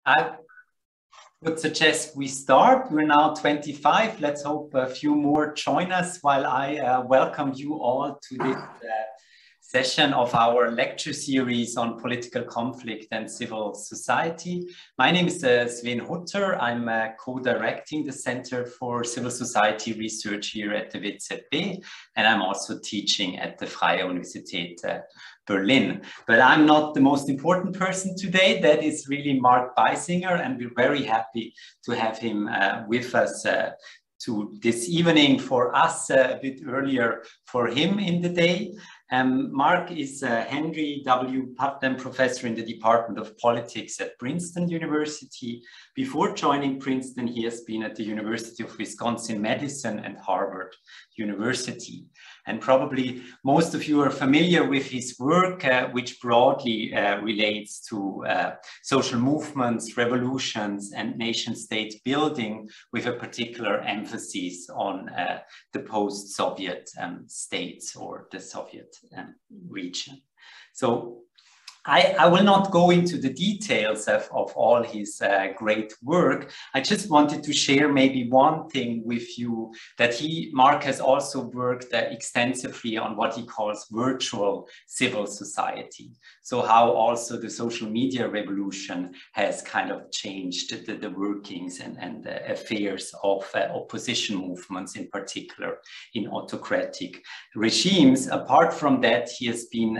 I would suggest we start. We're now 25. Let's hope a few more join us while I welcome you all to this session of our lecture series on political conflict and civil society. My name is Sven Hutter. I'm co-directing the Center for Civil Society Research here at the WZB, and I'm also teaching at the Freie Universität Berlin. But I'm not the most important person today. That is really Mark Beissinger, and we're very happy to have him with us to this evening. For us, a bit earlier for him in the day. Mark is Henry W. Putnam Professor in the Department of Politics at Princeton University. Before joining Princeton, he has been at the University of Wisconsin-Madison and Harvard University. And probably most of you are familiar with his work, which broadly relates to social movements, revolutions, and nation-state building, with a particular emphasis on the post-Soviet states or the Soviet region. So I will not go into the details of all his great work. I just wanted to share maybe one thing with you, that Mark has also worked extensively on what he calls virtual civil society. So how also the social media revolution has kind of changed the workings and the affairs of opposition movements, in particular in autocratic regimes. Apart from that, he has been,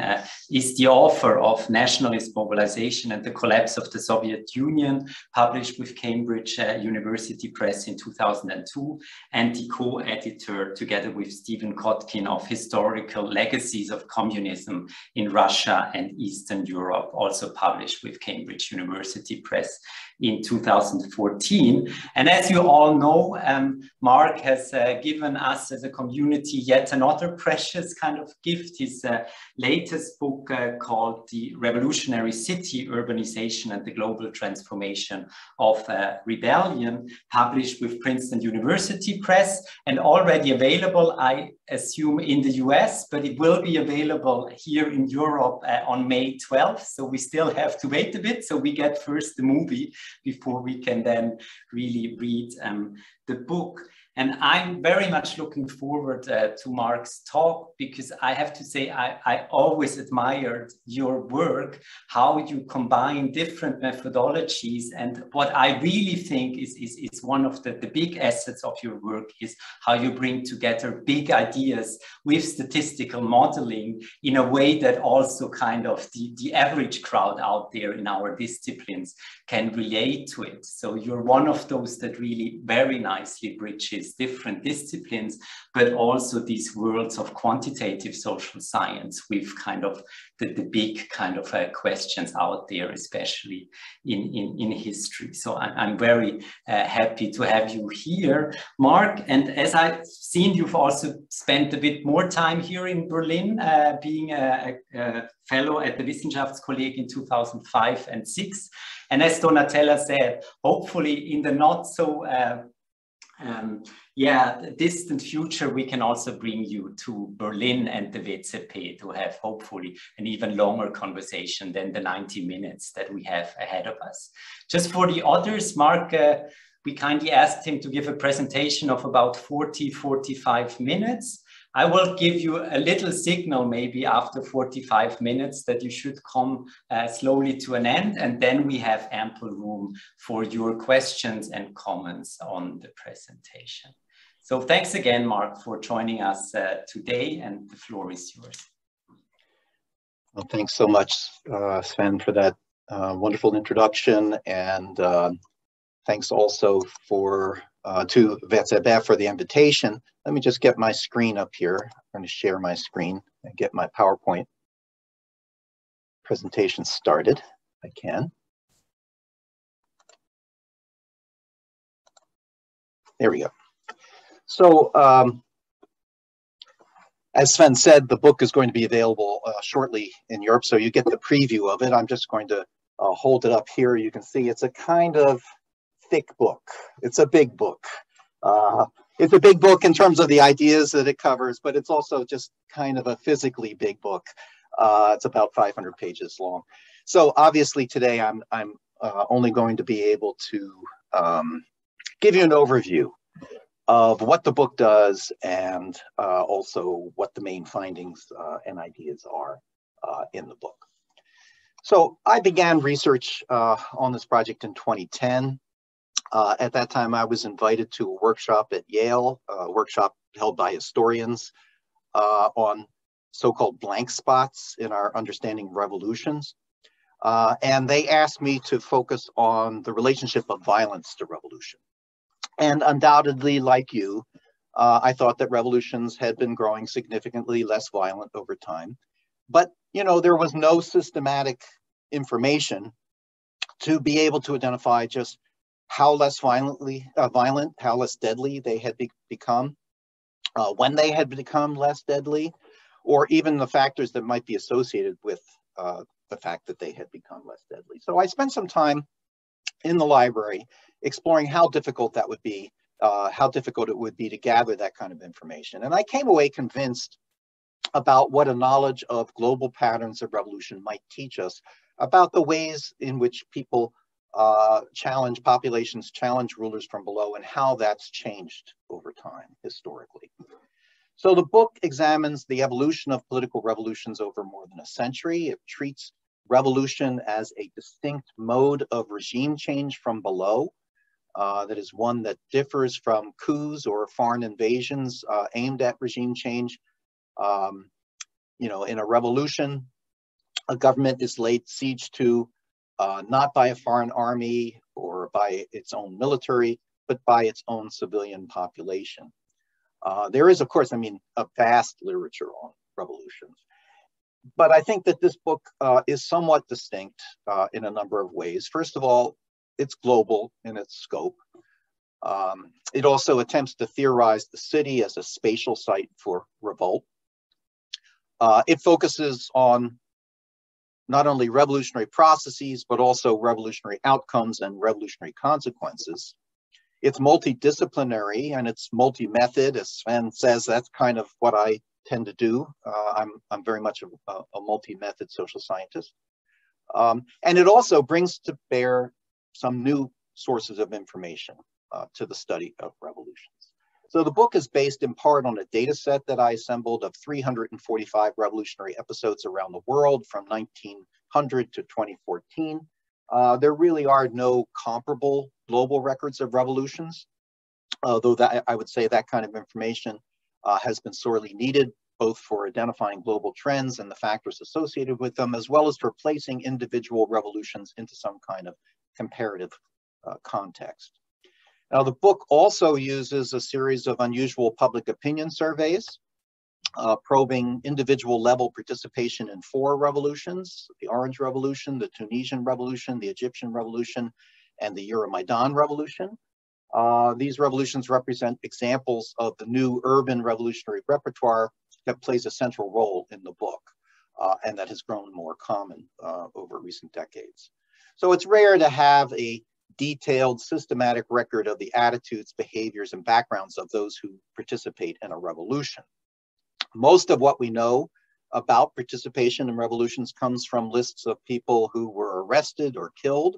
is the author of Nationalist Mobilization and the Collapse of the Soviet Union, published with Cambridge University Press in 2002, and the co-editor together with Stephen Kotkin of Historical Legacies of Communism in Russia and Eastern Europe, also published with Cambridge University Press in 2014. And as you all know, Mark has given us as a community yet another precious kind of gift. His latest book called The Revolutionary City, Urbanization and the Global Transformation of Rebellion, published with Princeton University Press and already available, I assume, in the US, but it will be available here in Europe on May 12th. So we still have to wait a bit. So we get first the movie before we can then really read the book. And I'm very much looking forward to Mark's talk, because I have to say, I always admired your work, how you combine different methodologies. And what I really think is one of the big assets of your work is how you bring together big ideas with statistical modeling in a way that also kind of the average crowd out there in our disciplines can relate to it. So you're one of those that really very nicely bridges different disciplines, but also these worlds of quantitative social science with kind of the big kind of questions out there, especially in history. So I'm very happy to have you here, Mark. And as I've seen, you've also spent a bit more time here in Berlin, being a fellow at the Wissenschaftskolleg in 2005 and 6. And as Donatella said, hopefully in the not so distant future, we can also bring you to Berlin and the WZP to have hopefully an even longer conversation than the 90 minutes that we have ahead of us. Just for the others, Mark, we kindly asked him to give a presentation of about 40-45 minutes. I will give you a little signal maybe after 45 minutes that you should come slowly to an end, and then we have ample room for your questions and comments on the presentation. So thanks again, Mark, for joining us today, and the floor is yours. Well, thanks so much, Sven, for that wonderful introduction, and thanks also for to WZB for the invitation. Let me just get my screen up here. I'm going to share my screen and get my PowerPoint presentation started, if I can. There we go. So, as Sven said, the book is going to be available shortly in Europe, so you get the preview of it. I'm just going to hold it up here. You can see it's a kind of thick book. It's a big book. It's a big book in terms of the ideas that it covers, but it's also just kind of a physically big book. It's about 500 pages long. So obviously today I'm only going to be able to give you an overview of what the book does and also what the main findings and ideas are in the book. So I began research on this project in 2010. At that time, I was invited to a workshop at Yale, a workshop held by historians on so-called blank spots in our understanding of revolutions. And they asked me to focus on the relationship of violence to revolution. And undoubtedly, like you, I thought that revolutions had been growing significantly less violent over time. But, you know, there was no systematic information to be able to identify just how less violent, how less deadly they had become, when they had become less deadly, or even the factors that might be associated with the fact that they had become less deadly. So I spent some time in the library exploring how difficult that would be, how difficult it would be to gather that kind of information. And I came away convinced about what a knowledge of global patterns of revolution might teach us about the ways in which people challenge populations, challenge rulers from below, and how that's changed over time historically. So the book examines the evolution of political revolutions over more than a century. It treats revolution as a distinct mode of regime change from below. That is one that differs from coups or foreign invasions aimed at regime change. You know, in a revolution, a government is laid siege to not by a foreign army or by its own military, but by its own civilian population. There is, of course, I mean, a vast literature on revolutions. But I think that this book is somewhat distinct in a number of ways. First of all, it's global in its scope. It also attempts to theorize the city as a spatial site for revolt. It focuses on not only revolutionary processes, but also revolutionary outcomes and revolutionary consequences. It's multidisciplinary and it's multi-method. As Sven says, that's kind of what I tend to do. I'm very much a multi-method social scientist. And it also brings to bear some new sources of information to the study of revolutions. So the book is based in part on a data set that I assembled of 345 revolutionary episodes around the world from 1900 to 2014. There really are no comparable global records of revolutions, although that, I would say that kind of information has been sorely needed, both for identifying global trends and the factors associated with them, as well as for placing individual revolutions into some kind of comparative context. Now, the book also uses a series of unusual public opinion surveys, probing individual level participation in 4 revolutions: the Orange Revolution, the Tunisian Revolution, the Egyptian Revolution, and the Euromaidan Revolution. These revolutions represent examples of the new urban revolutionary repertoire that plays a central role in the book and that has grown more common over recent decades. So it's rare to have a detailed, systematic record of the attitudes, behaviors, and backgrounds of those who participate in a revolution. Most of what we know about participation in revolutions comes from lists of people who were arrested or killed.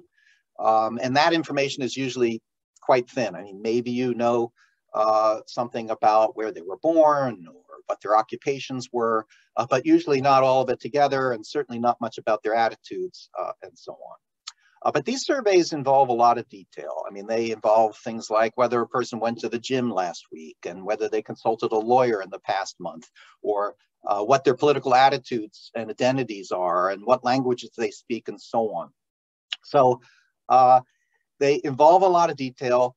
And that information is usually quite thin. I mean, maybe you know something about where they were born or what their occupations were, but usually not all of it together, and certainly not much about their attitudes and so on. But these surveys involve a lot of detail. I mean, they involve things like whether a person went to the gym last week and whether they consulted a lawyer in the past month, or what their political attitudes and identities are and what languages they speak and so on. So they involve a lot of detail,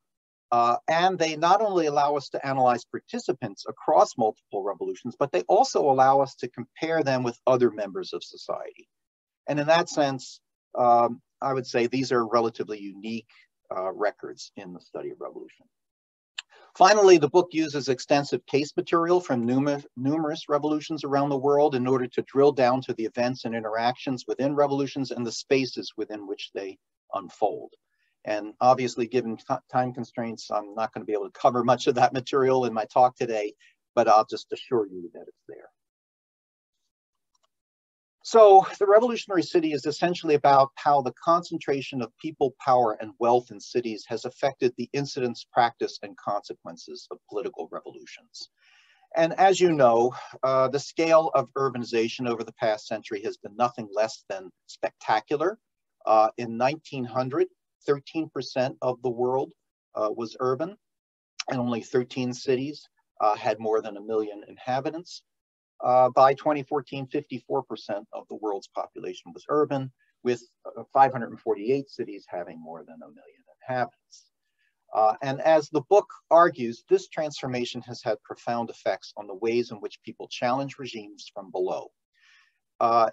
and they not only allow us to analyze participants across multiple revolutions, but they also allow us to compare them with other members of society. And in that sense, I would say these are relatively unique records in the study of revolution. Finally, the book uses extensive case material from numerous revolutions around the world in order to drill down to the events and interactions within revolutions and the spaces within which they unfold. And obviously, given time constraints, I'm not going to be able to cover much of that material in my talk today, but I'll just assure you that it's there. So the revolutionary city is essentially about how the concentration of people, power, and wealth in cities has affected the incidence, practice, and consequences of political revolutions. And as you know, the scale of urbanization over the past century has been nothing less than spectacular. In 1900, 13% of the world was urban, and only 13 cities had more than 1 million inhabitants. By 2014, 54% of the world's population was urban, with 548 cities having more than 1 million inhabitants. And as the book argues, this transformation has had profound effects on the ways in which people challenge regimes from below.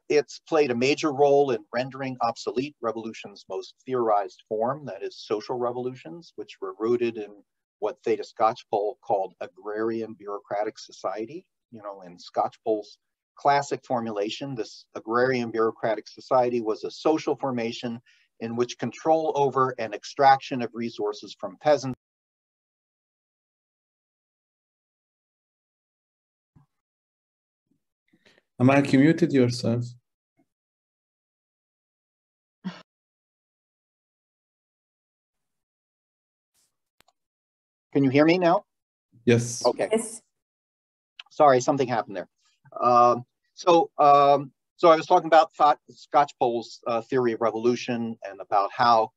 It's played a major role in rendering obsolete revolution's most theorized form, that is social revolutions, which were rooted in what Theda Skocpol called agrarian bureaucratic society. You know, in Skocpol's classic formulation, this agrarian bureaucratic society was a social formation in which control over and extraction of resources from peasants. Amak, you muted yourself. Can you hear me now? Yes. Okay. Yes. Sorry, something happened there. So I was talking about Skocpol's theory of revolution and about how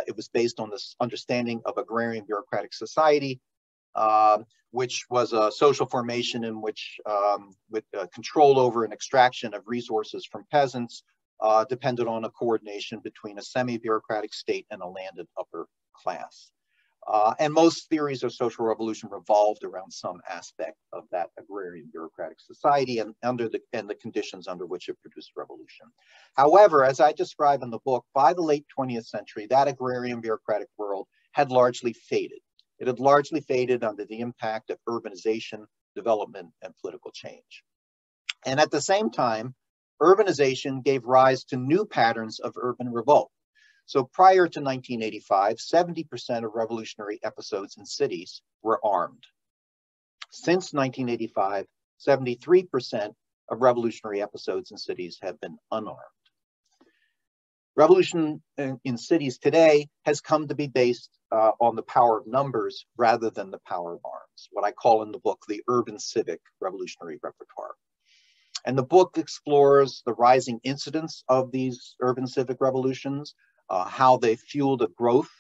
it was based on this understanding of agrarian bureaucratic society, which was a social formation in which with control over and extraction of resources from peasants depended on a coordination between a semi-bureaucratic state and a landed upper class. And most theories of social revolution revolved around some aspect of that agrarian bureaucratic society and the conditions under which it produced revolution. However, as I describe in the book, by the late 20th century, that agrarian bureaucratic world had largely faded. It had largely faded under the impact of urbanization, development, and political change. And at the same time, urbanization gave rise to new patterns of urban revolt. So prior to 1985, 70% of revolutionary episodes in cities were armed. Since 1985, 73% of revolutionary episodes in cities have been unarmed. Revolution in cities today has come to be based on the power of numbers rather than the power of arms, what I call in the book the urban civic revolutionary repertoire. And the book explores the rising incidence of these urban civic revolutions, how they fueled a growth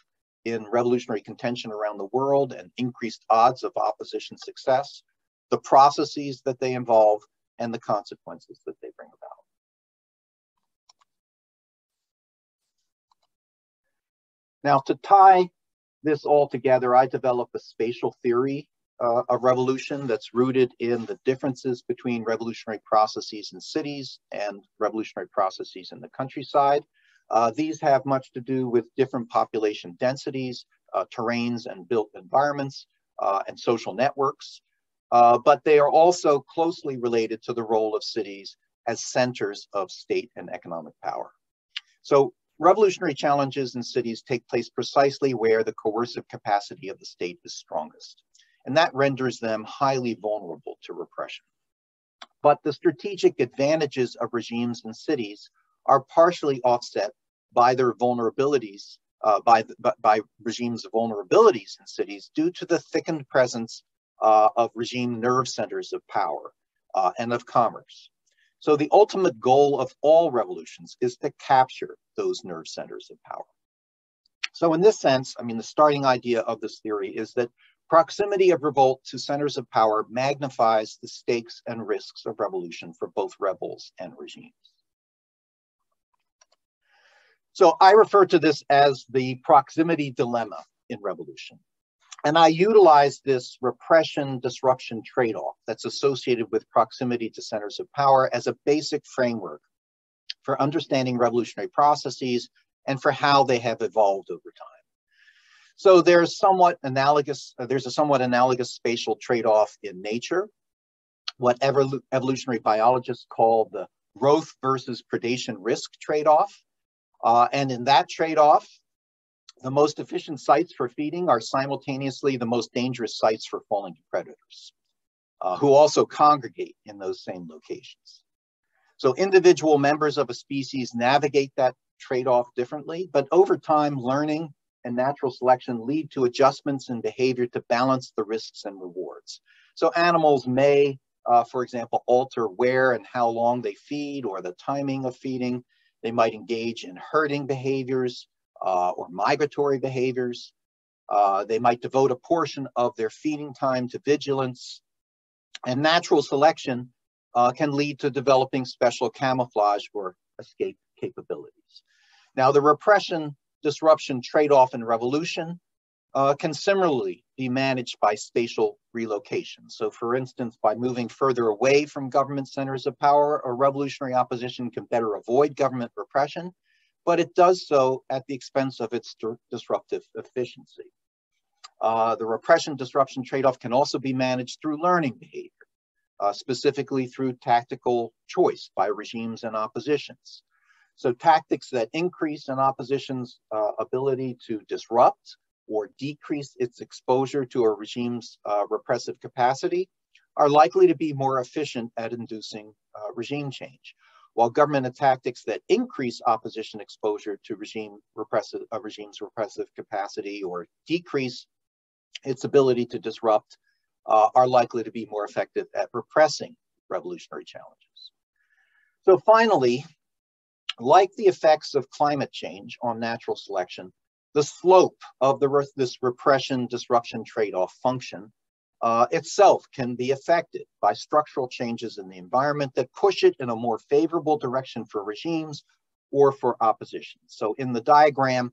in revolutionary contention around the world and increased odds of opposition success, the processes that they involve, and the consequences that they bring about. Now, to tie this all together, I developed a spatial theory of revolution that's rooted in the differences between revolutionary processes in cities and revolutionary processes in the countryside. These have much to do with different population densities, terrains and built environments, and social networks. But they are also closely related to the role of cities as centers of state and economic power. So revolutionary challenges in cities take place precisely where the coercive capacity of the state is strongest. And that renders them highly vulnerable to repression. But the strategic advantages of regimes in cities are partially offset by their vulnerabilities, by regimes' vulnerabilities in cities due to the thickened presence of regime nerve centers of power and of commerce. So the ultimate goal of all revolutions is to capture those nerve centers of power. So in this sense, I mean, the starting idea of this theory is that proximity of revolt to centers of power magnifies the stakes and risks of revolution for both rebels and regimes. So I refer to this as the proximity dilemma in revolution. And I utilize this repression-disruption trade-off that's associated with proximity to centers of power as a basic framework for understanding revolutionary processes and for how they have evolved over time. So there's a somewhat analogous spatial trade-off in nature, what evolutionary biologists call the growth versus predation risk trade-off. And in that trade-off, the most efficient sites for feeding are simultaneously the most dangerous sites for falling to predators, who also congregate in those same locations. So individual members of a species navigate that trade-off differently, but over time, learning and natural selection lead to adjustments in behavior to balance the risks and rewards. So animals may, for example, alter where and how long they feed or the timing of feeding. They might engage in herding behaviors or migratory behaviors. They might devote a portion of their feeding time to vigilance. And natural selection can lead to developing special camouflage or escape capabilities. Now, the repression disruption trade-off in revolution can similarly be managed by spatial relocation. So for instance, by moving further away from government centers of power, a revolutionary opposition can better avoid government repression, but it does so at the expense of its disruptive efficiency. The repression disruption trade-off can also be managed through learning behavior, specifically through tactical choice by regimes and oppositions. So tactics that increase an opposition's ability to disrupt or decrease its exposure to a regime's repressive capacity are likely to be more efficient at inducing regime change, while government tactics that increase opposition exposure to regime's repressive capacity or decrease its ability to disrupt are likely to be more effective at repressing revolutionary challenges. So finally, like the effects of climate change on natural selection, the slope of this repression disruption trade-off function itself can be affected by structural changes in the environment that push it in a more favorable direction for regimes or for opposition. So in the diagram,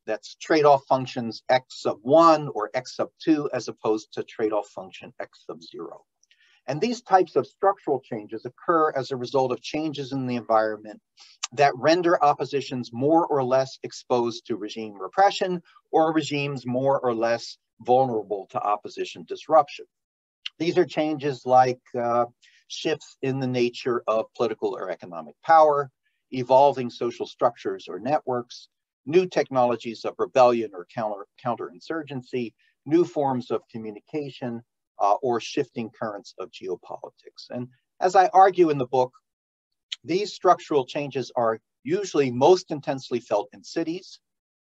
that's trade-off functions x sub 1 or x sub 2 as opposed to trade-off function x sub 0. And these types of structural changes occur as a result of changes in the environment that render oppositions more or less exposed to regime repression or regimes more or less vulnerable to opposition disruption. These are changes like shifts in the nature of political or economic power, evolving social structures or networks, new technologies of rebellion or counterinsurgency, new forms of communication, or shifting currents of geopolitics. And as I argue in the book, these structural changes are usually most intensely felt in cities,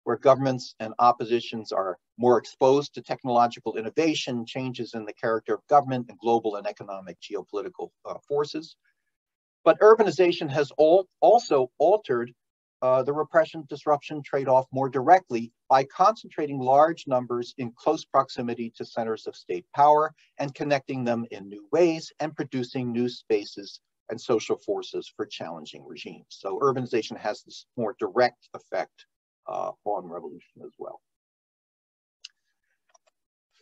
where governments and oppositions are more exposed to technological innovation, changes in the character of government, and global and economic geopolitical forces. But urbanization has also altered the repression disruption trade-off more directly by concentrating large numbers in close proximity to centers of state power and connecting them in new ways and producing new spaces and social forces for challenging regimes. So urbanization has this more direct effect on revolution as well.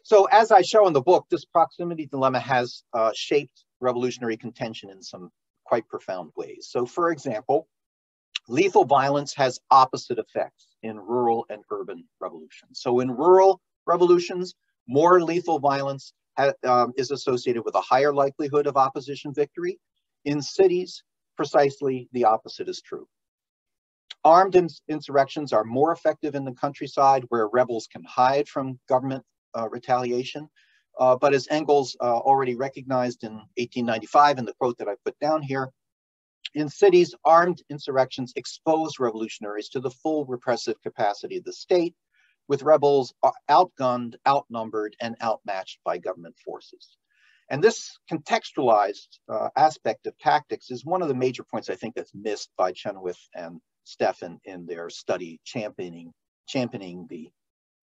So as I show in the book, this proximity dilemma has shaped revolutionary contention in some quite profound ways. So for example, lethal violence has opposite effects in rural and urban revolutions. So in rural revolutions, more lethal violence is associated with a higher likelihood of opposition victory. In cities, precisely the opposite is true. Armed insurrections are more effective in the countryside where rebels can hide from government retaliation. But as Engels already recognized in 1895 in the quote that I put down here, in cities, armed insurrections expose revolutionaries to the full repressive capacity of the state, with rebels outgunned, outnumbered, and outmatched by government forces. And this contextualized aspect of tactics is one of the major points I think that's missed by Chenoweth and Stefan in their study championing the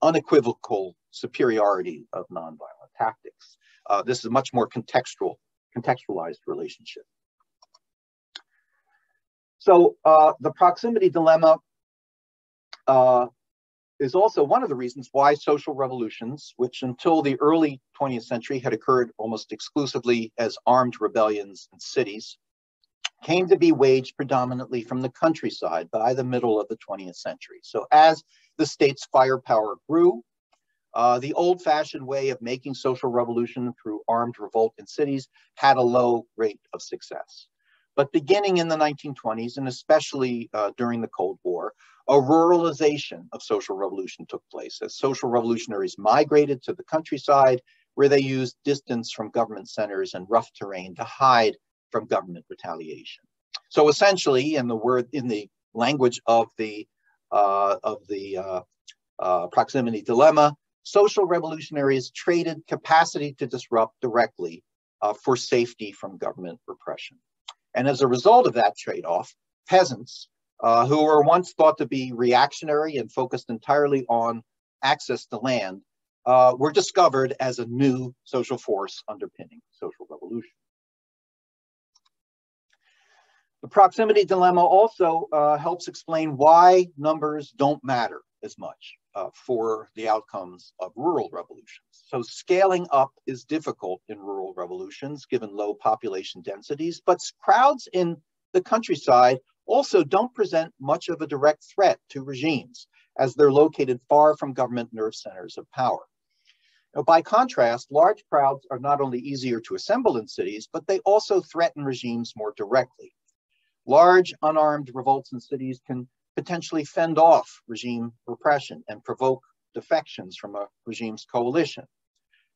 unequivocal superiority of nonviolent tactics. This is a much more contextualized relationship. So the proximity dilemma is also one of the reasons why social revolutions, which until the early 20th century had occurred almost exclusively as armed rebellions in cities, came to be waged predominantly from the countryside by the middle of the 20th century. So as the state's firepower grew, the old-fashioned way of making social revolution through armed revolt in cities had a low rate of success. But beginning in the 1920s, and especially during the Cold War, a ruralization of social revolution took place as social revolutionaries migrated to the countryside, where they used distance from government centers and rough terrain to hide from government retaliation. So essentially, in the language of the proximity dilemma, social revolutionaries traded capacity to disrupt directly for safety from government repression. And as a result of that trade-off, peasants, who were once thought to be reactionary and focused entirely on access to land, were discovered as a new social force underpinning social revolution. The proximity dilemma also helps explain why numbers don't matter as much for the outcomes of rural revolutions. So scaling up is difficult in rural revolutions given low population densities, but crowds in the countryside also don't present much of a direct threat to regimes as they're located far from government nerve centers of power. Now, by contrast, large crowds are not only easier to assemble in cities, but they also threaten regimes more directly. Large unarmed revolts in cities can potentially fend off regime repression and provoke defections from a regime's coalition.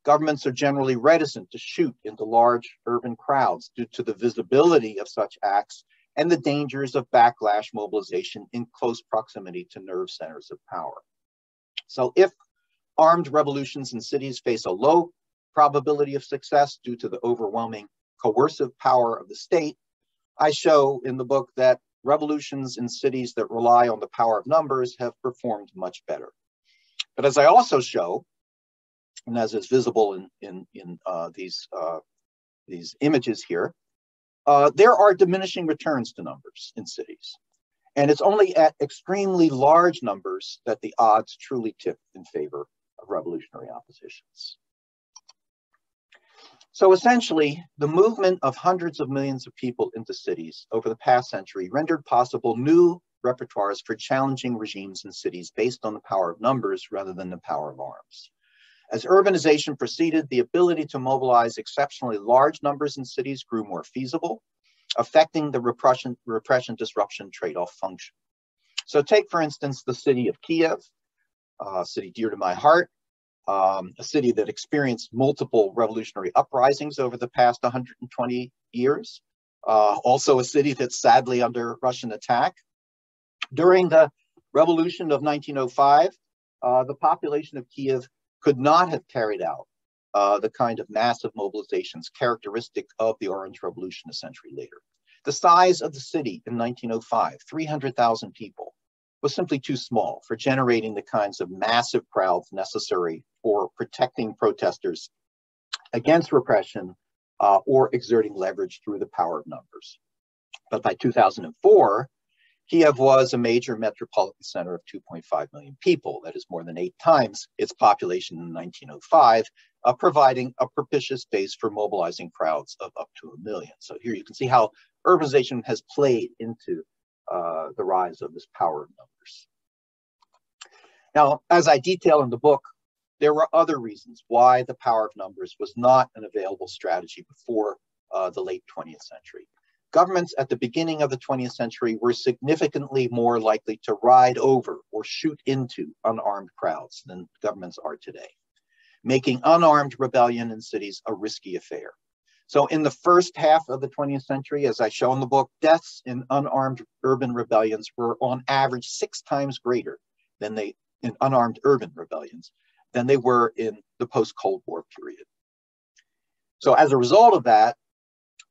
Governments are generally reticent to shoot into large urban crowds due to the visibility of such acts and the dangers of backlash mobilization in close proximity to nerve centers of power. So if armed revolutions in cities face a low probability of success due to the overwhelming coercive power of the state, I show in the book that revolutions in cities that rely on the power of numbers have performed much better. But as I also show, and as is visible in these images here, there are diminishing returns to numbers in cities. And it's only at extremely large numbers that the odds truly tip in favor of revolutionary oppositions. So essentially, the movement of hundreds of millions of people into cities over the past century rendered possible new repertoires for challenging regimes in cities based on the power of numbers rather than the power of arms. As urbanization proceeded, the ability to mobilize exceptionally large numbers in cities grew more feasible, affecting the repression-disruption trade-off function. So take, for instance, the city of Kiev, a city dear to my heart, a city that experienced multiple revolutionary uprisings over the past 120 years, also a city that's sadly under Russian attack. During the revolution of 1905, the population of Kiev could not have carried out the kind of massive mobilizations characteristic of the Orange Revolution a century later. The size of the city in 1905, 300,000 people, was simply too small for generating the kinds of massive crowds necessary for protecting protesters against repression or exerting leverage through the power of numbers. But by 2004, Kiev was a major metropolitan center of 2.5 million people, that is more than 8 times its population in 1905, providing a propitious base for mobilizing crowds of up to 1 million. So here you can see how urbanization has played into the rise of this power of numbers. Now, as I detail in the book, there were other reasons why the power of numbers was not an available strategy before the late 20th century. Governments at the beginning of the 20th century were significantly more likely to ride over or shoot into unarmed crowds than governments are today, making unarmed rebellion in cities a risky affair. So in the first half of the 20th century, as I show in the book, deaths in unarmed urban rebellions were on average 6 times greater than in unarmed urban rebellions than they were in the post-Cold War period. So as a result of that,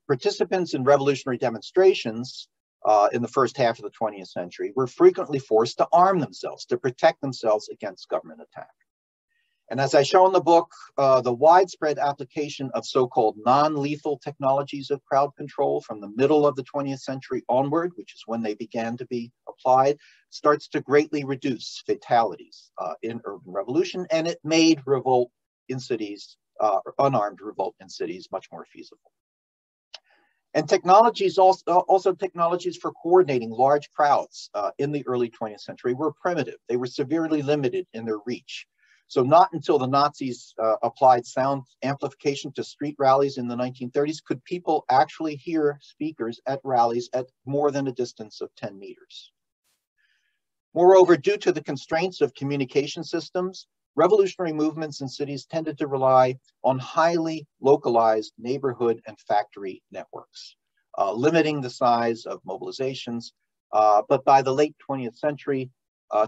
participants in revolutionary demonstrations in the first half of the 20th century were frequently forced to arm themselves, to protect themselves against government attack. And as I show in the book, the widespread application of so-called non-lethal technologies of crowd control from the middle of the 20th century onward, which is when they began to be applied, starts to greatly reduce fatalities in urban revolution, and it made revolt in cities, unarmed revolt in cities, much more feasible. And technologies, also technologies for coordinating large crowds in the early 20th century were primitive. They were severely limited in their reach. So not until the Nazis applied sound amplification to street rallies in the 1930s could people actually hear speakers at rallies at more than a distance of 10 meters. Moreover, due to the constraints of communication systems, revolutionary movements in cities tended to rely on highly localized neighborhood and factory networks. limiting the size of mobilizations. But by the late 20th century,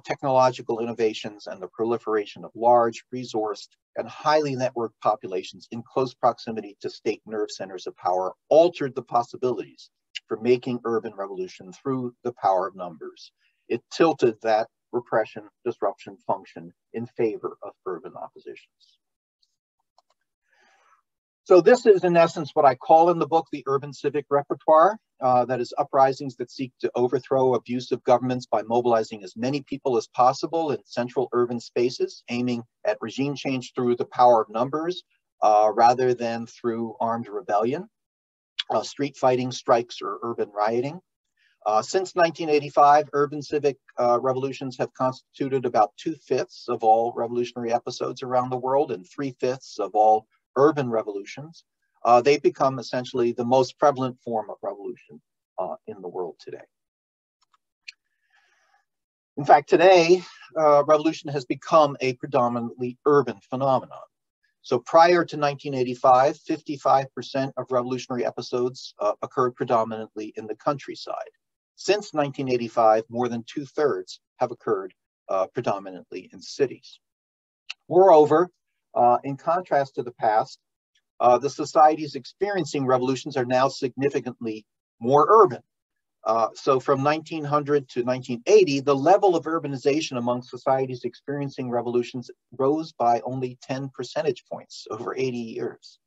technological innovations and the proliferation of large, resourced, and highly networked populations in close proximity to state nerve centers of power altered the possibilities for making urban revolution through the power of numbers. It tilted that repression, disruption function in favor of urban oppositions. So this is in essence what I call in the book the urban civic repertoire, that is uprisings that seek to overthrow abusive governments by mobilizing as many people as possible in central urban spaces, aiming at regime change through the power of numbers rather than through armed rebellion, street fighting, strikes, or urban rioting. Since 1985, urban civic revolutions have constituted about 2/5 of all revolutionary episodes around the world and 3/5 of all urban revolutions. They've become essentially the most prevalent form of revolution in the world today. In fact, today, revolution has become a predominantly urban phenomenon. So prior to 1985, 55% of revolutionary episodes occurred predominantly in the countryside. Since 1985, more than 2/3 have occurred predominantly in cities. Moreover, in contrast to the past, the societies experiencing revolutions are now significantly more urban. So from 1900 to 1980, the level of urbanization among societies experiencing revolutions rose by only 10 percentage points over 80 years.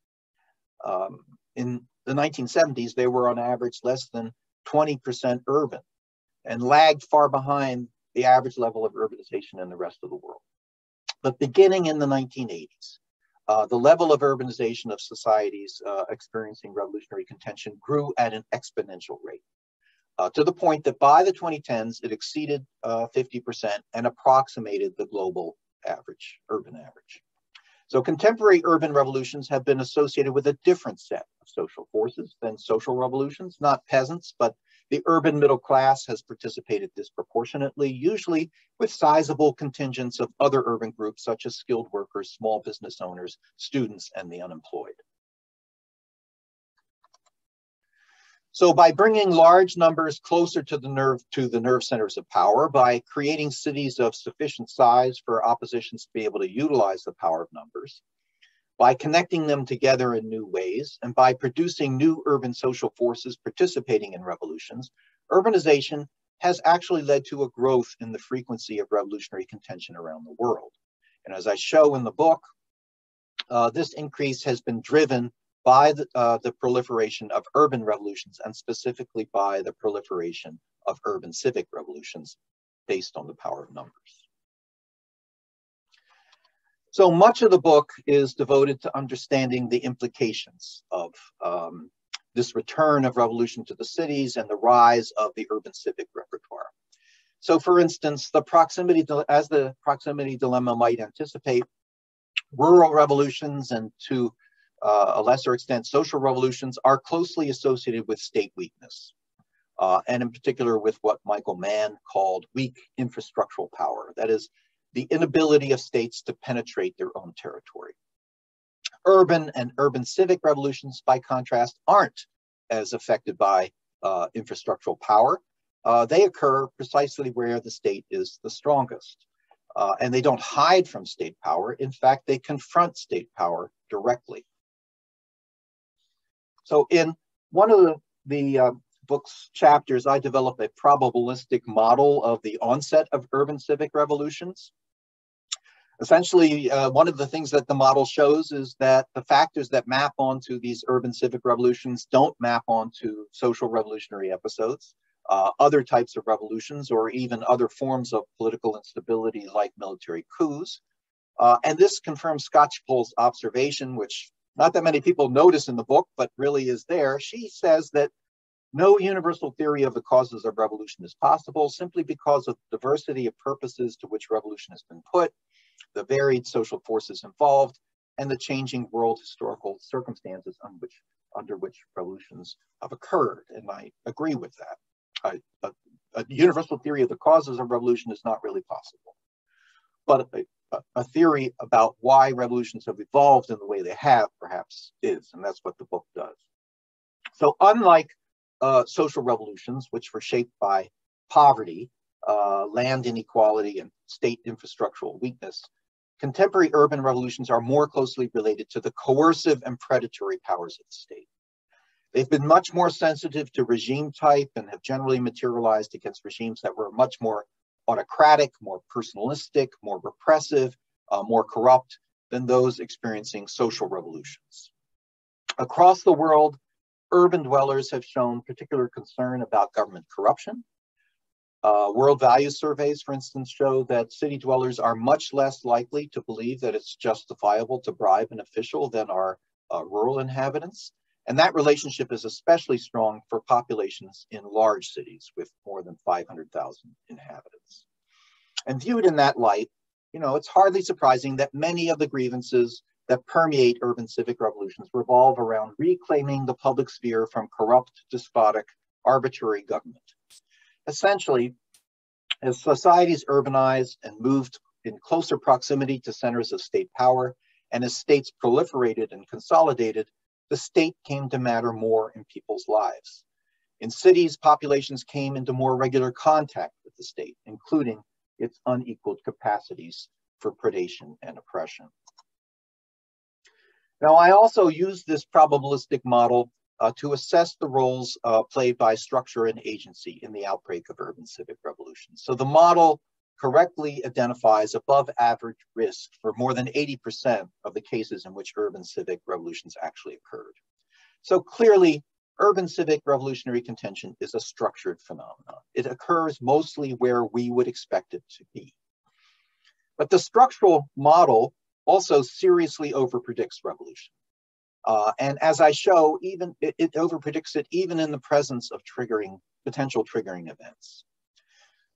In the 1970s, they were on average less than 20% urban and lagged far behind the average level of urbanization in the rest of the world. But beginning in the 1980s, the level of urbanization of societies experiencing revolutionary contention grew at an exponential rate, to the point that by the 2010s, it exceeded 50% and approximated the global average, urban average. So contemporary urban revolutions have been associated with a different set of social forces than social revolutions, not peasants, but the urban middle class has participated disproportionately, usually with sizable contingents of other urban groups such as skilled workers, small business owners, students, and the unemployed. So by bringing large numbers closer to the nerve centers of power, by creating cities of sufficient size for oppositions to be able to utilize the power of numbers, by connecting them together in new ways, and by producing new urban social forces participating in revolutions, urbanization has actually led to a growth in the frequency of revolutionary contention around the world. And as I show in the book, this increase has been driven by the proliferation of urban revolutions, and specifically by the proliferation of urban civic revolutions based on the power of numbers. So much of the book is devoted to understanding the implications of this return of revolution to the cities and the rise of the urban civic repertoire. So for instance, as the proximity dilemma might anticipate, rural revolutions and to a lesser extent, social revolutions are closely associated with state weakness, and in particular with what Michael Mann called weak infrastructural power. That is, the inability of states to penetrate their own territory. Urban and urban civic revolutions, by contrast, aren't as affected by infrastructural power. They occur precisely where the state is the strongest. And they don't hide from state power. In fact, they confront state power directly. So in one of the book's chapters, I develop a probabilistic model of the onset of urban civic revolutions. Essentially, one of the things that the model shows is that the factors that map onto these urban civic revolutions don't map onto social revolutionary episodes, other types of revolutions, or even other forms of political instability like military coups. And this confirms Skocpol's observation, which not that many people notice in the book, but really is there. She says that no universal theory of the causes of revolution is possible simply because of the diversity of purposes to which revolution has been put, the varied social forces involved, and the changing world historical circumstances under which revolutions have occurred. And I agree with that. A universal theory of the causes of revolution is not really possible. But a theory about why revolutions have evolved in the way they have perhaps is, and that's what the book does. So unlike social revolutions, which were shaped by poverty, land inequality, and state infrastructural weakness, contemporary urban revolutions are more closely related to the coercive and predatory powers of the state. They've been much more sensitive to regime type and have generally materialized against regimes that were much more autocratic, more personalistic, more repressive, more corrupt than those experiencing social revolutions. Across the world, urban dwellers have shown particular concern about government corruption. World value surveys, for instance, show that city dwellers are much less likely to believe that it's justifiable to bribe an official than are rural inhabitants. And that relationship is especially strong for populations in large cities with more than 500,000 inhabitants. And viewed in that light, it's hardly surprising that many of the grievances that permeate urban civic revolutions revolve around reclaiming the public sphere from corrupt, despotic, arbitrary government. Essentially, as societies urbanized and moved in closer proximity to centers of state power, and as states proliferated and consolidated, the state came to matter more in people's lives. In cities, populations came into more regular contact with the state, including its unequaled capacities for predation and oppression. Now, I also use this probabilistic model to assess the roles played by structure and agency in the outbreak of urban civic revolutions. So the model correctly identifies above average risk for more than 80% of the cases in which urban civic revolutions actually occurred. So clearly, urban civic revolutionary contention is a structured phenomenon. It occurs mostly where we would expect it to be. But the structural model also seriously overpredicts revolution. And as I show, it overpredicts it even in the presence of potential triggering events.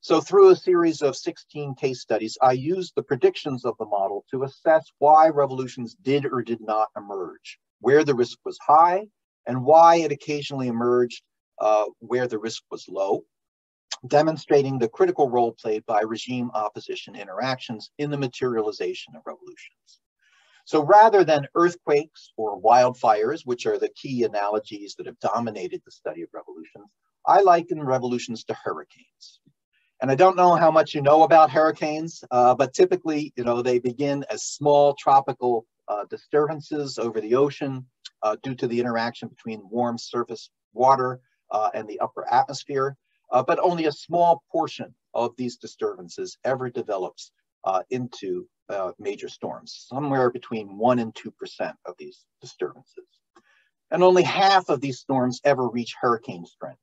So through a series of 16 case studies, I used the predictions of the model to assess why revolutions did or did not emerge, where the risk was high, and why it occasionally emerged where the risk was low, demonstrating the critical role played by regime-opposition interactions in the materialization of revolutions. So rather than earthquakes or wildfires, which are the key analogies that have dominated the study of revolutions, I liken revolutions to hurricanes. And I don't know how much you know about hurricanes, but typically, they begin as small tropical disturbances over the ocean due to the interaction between warm surface water and the upper atmosphere. But only a small portion of these disturbances ever develops into major storms, somewhere between 1% and 2% of these disturbances. And only half of these storms ever reach hurricane strength.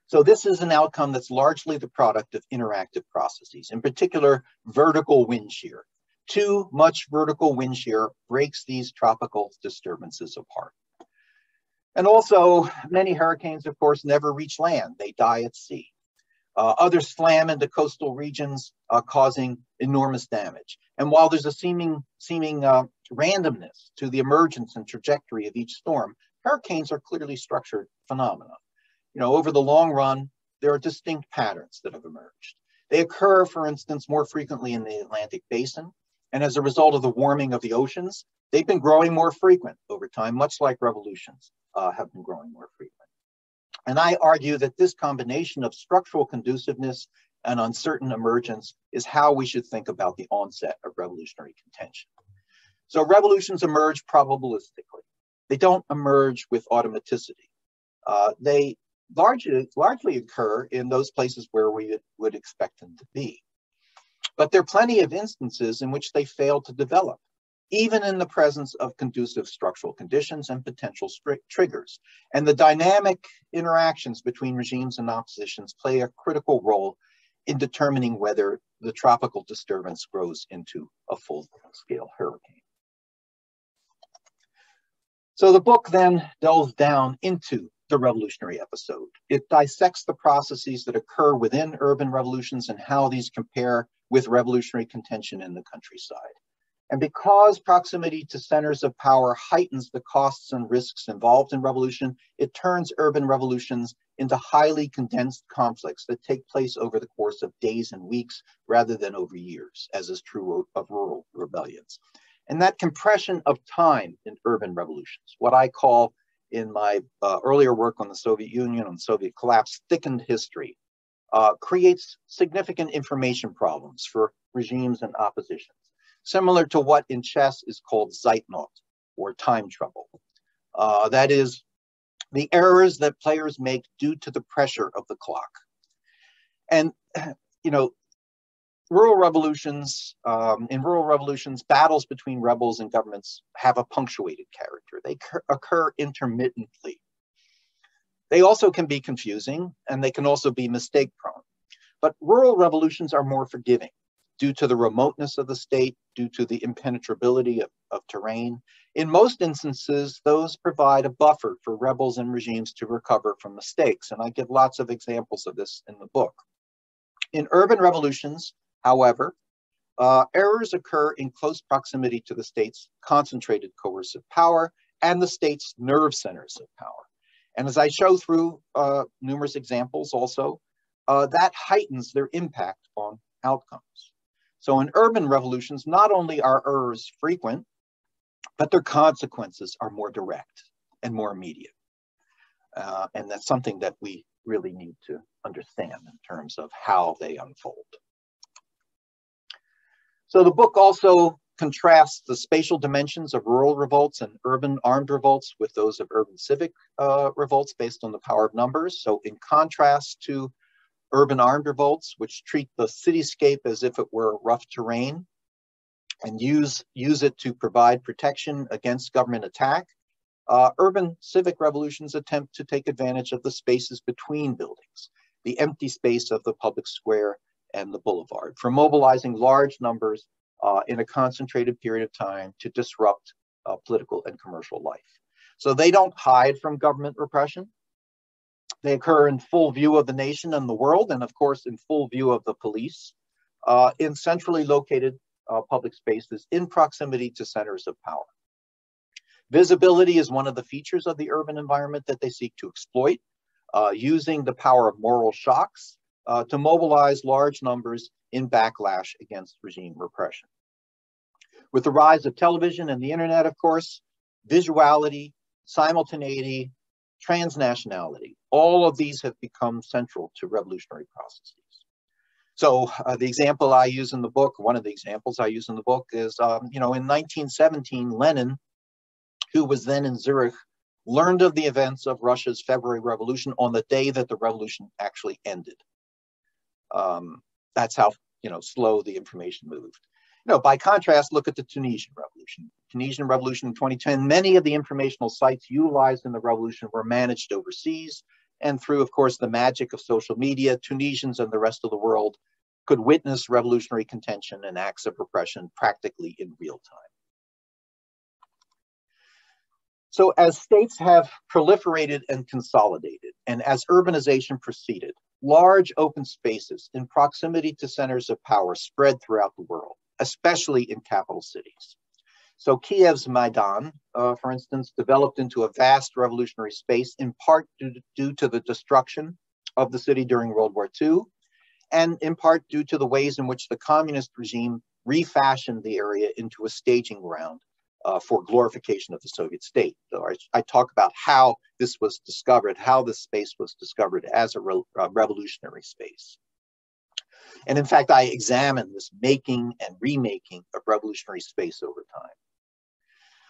So this is an outcome that's largely the product of interactive processes, in particular, vertical wind shear. Too much vertical wind shear breaks these tropical disturbances apart. And also, many hurricanes, of course, never reach land. They die at sea. Others slam into coastal regions, causing enormous damage. And while there's a seeming randomness to the emergence and trajectory of each storm, hurricanes are clearly structured phenomena. Over the long run, there are distinct patterns that have emerged. They occur, for instance, more frequently in the Atlantic basin. And as a result of the warming of the oceans, they've been growing more frequent over time, much like revolutions have been growing more frequent. And I argue that this combination of structural conduciveness and uncertain emergence is how we should think about the onset of revolutionary contention. So revolutions emerge probabilistically. They don't emerge with automaticity. They largely occur in those places where we would expect them to be. But there are plenty of instances in which they fail to develop, even in the presence of conducive structural conditions and potential triggers. And the dynamic interactions between regimes and oppositions play a critical role in determining whether the tropical disturbance grows into a full-scale hurricane. So the book then delves down into the revolutionary episode. It dissects the processes that occur within urban revolutions and how these compare with revolutionary contention in the countryside. And because proximity to centers of power heightens the costs and risks involved in revolution, it turns urban revolutions into highly condensed conflicts that take place over the course of days and weeks rather than over years, as is true of rural rebellions. And that compression of time in urban revolutions, what I call in my earlier work on the Soviet Union, on Soviet collapse, thickened history, creates significant information problems for regimes and oppositions, similar to what in chess is called Zeitnot, or time trouble. That is, the errors that players make due to the pressure of the clock. And, you know, in rural revolutions, battles between rebels and governments have a punctuated character. They occur intermittently. They also can be confusing, and they can also be mistake prone. But rural revolutions are more forgiving due to the remoteness of the state, due to the impenetrability of terrain. In most instances, those provide a buffer for rebels and regimes to recover from mistakes. And I give lots of examples of this in the book. In urban revolutions, however, errors occur in close proximity to the state's concentrated coercive power and the state's nerve centers of power. And as I show through numerous examples also, that heightens their impact on outcomes. So in urban revolutions, not only are errors frequent, but their consequences are more direct and more immediate. And that's something that we really need to understand in terms of how they unfold. So the book also contrasts the spatial dimensions of rural revolts and urban armed revolts with those of urban civic revolts based on the power of numbers. So in contrast to urban armed revolts, which treat the cityscape as if it were rough terrain and use it to provide protection against government attack, urban civic revolutions attempt to take advantage of the spaces between buildings, the empty space of the public square and the boulevard, for mobilizing large numbers in a concentrated period of time to disrupt political and commercial life. So they don't hide from government repression. They occur in full view of the nation and the world, and of course in full view of the police, in centrally located public spaces in proximity to centers of power. Visibility is one of the features of the urban environment that they seek to exploit, using the power of moral shocks to mobilize large numbers in backlash against regime repression. With the rise of television and the internet, of course, visuality, simultaneity, transnationality, all of these have become central to revolutionary processes. So the example I use in the book, one of the examples I use in the book is, in 1917, Lenin, who was then in Zurich, learned of the events of Russia's February Revolution on the day that the revolution actually ended. That's how slow the information moved. By contrast, look at the Tunisian Revolution. Tunisian Revolution in 2010, many of the informational sites utilized in the revolution were managed overseas, and through, of course, the magic of social media, Tunisians and the rest of the world could witness revolutionary contention and acts of repression practically in real time. So as states have proliferated and consolidated, and as urbanization proceeded, large open spaces in proximity to centers of power spread throughout the world, especially in capital cities. So Kiev's Maidan, for instance, developed into a vast revolutionary space, in part due to the destruction of the city during World War II, and in part due to the ways in which the communist regime refashioned the area into a staging ground for glorification of the Soviet state. So I talk about how this was discovered, how this space was discovered as a revolutionary space. And in fact, I examine this making and remaking of revolutionary space over time.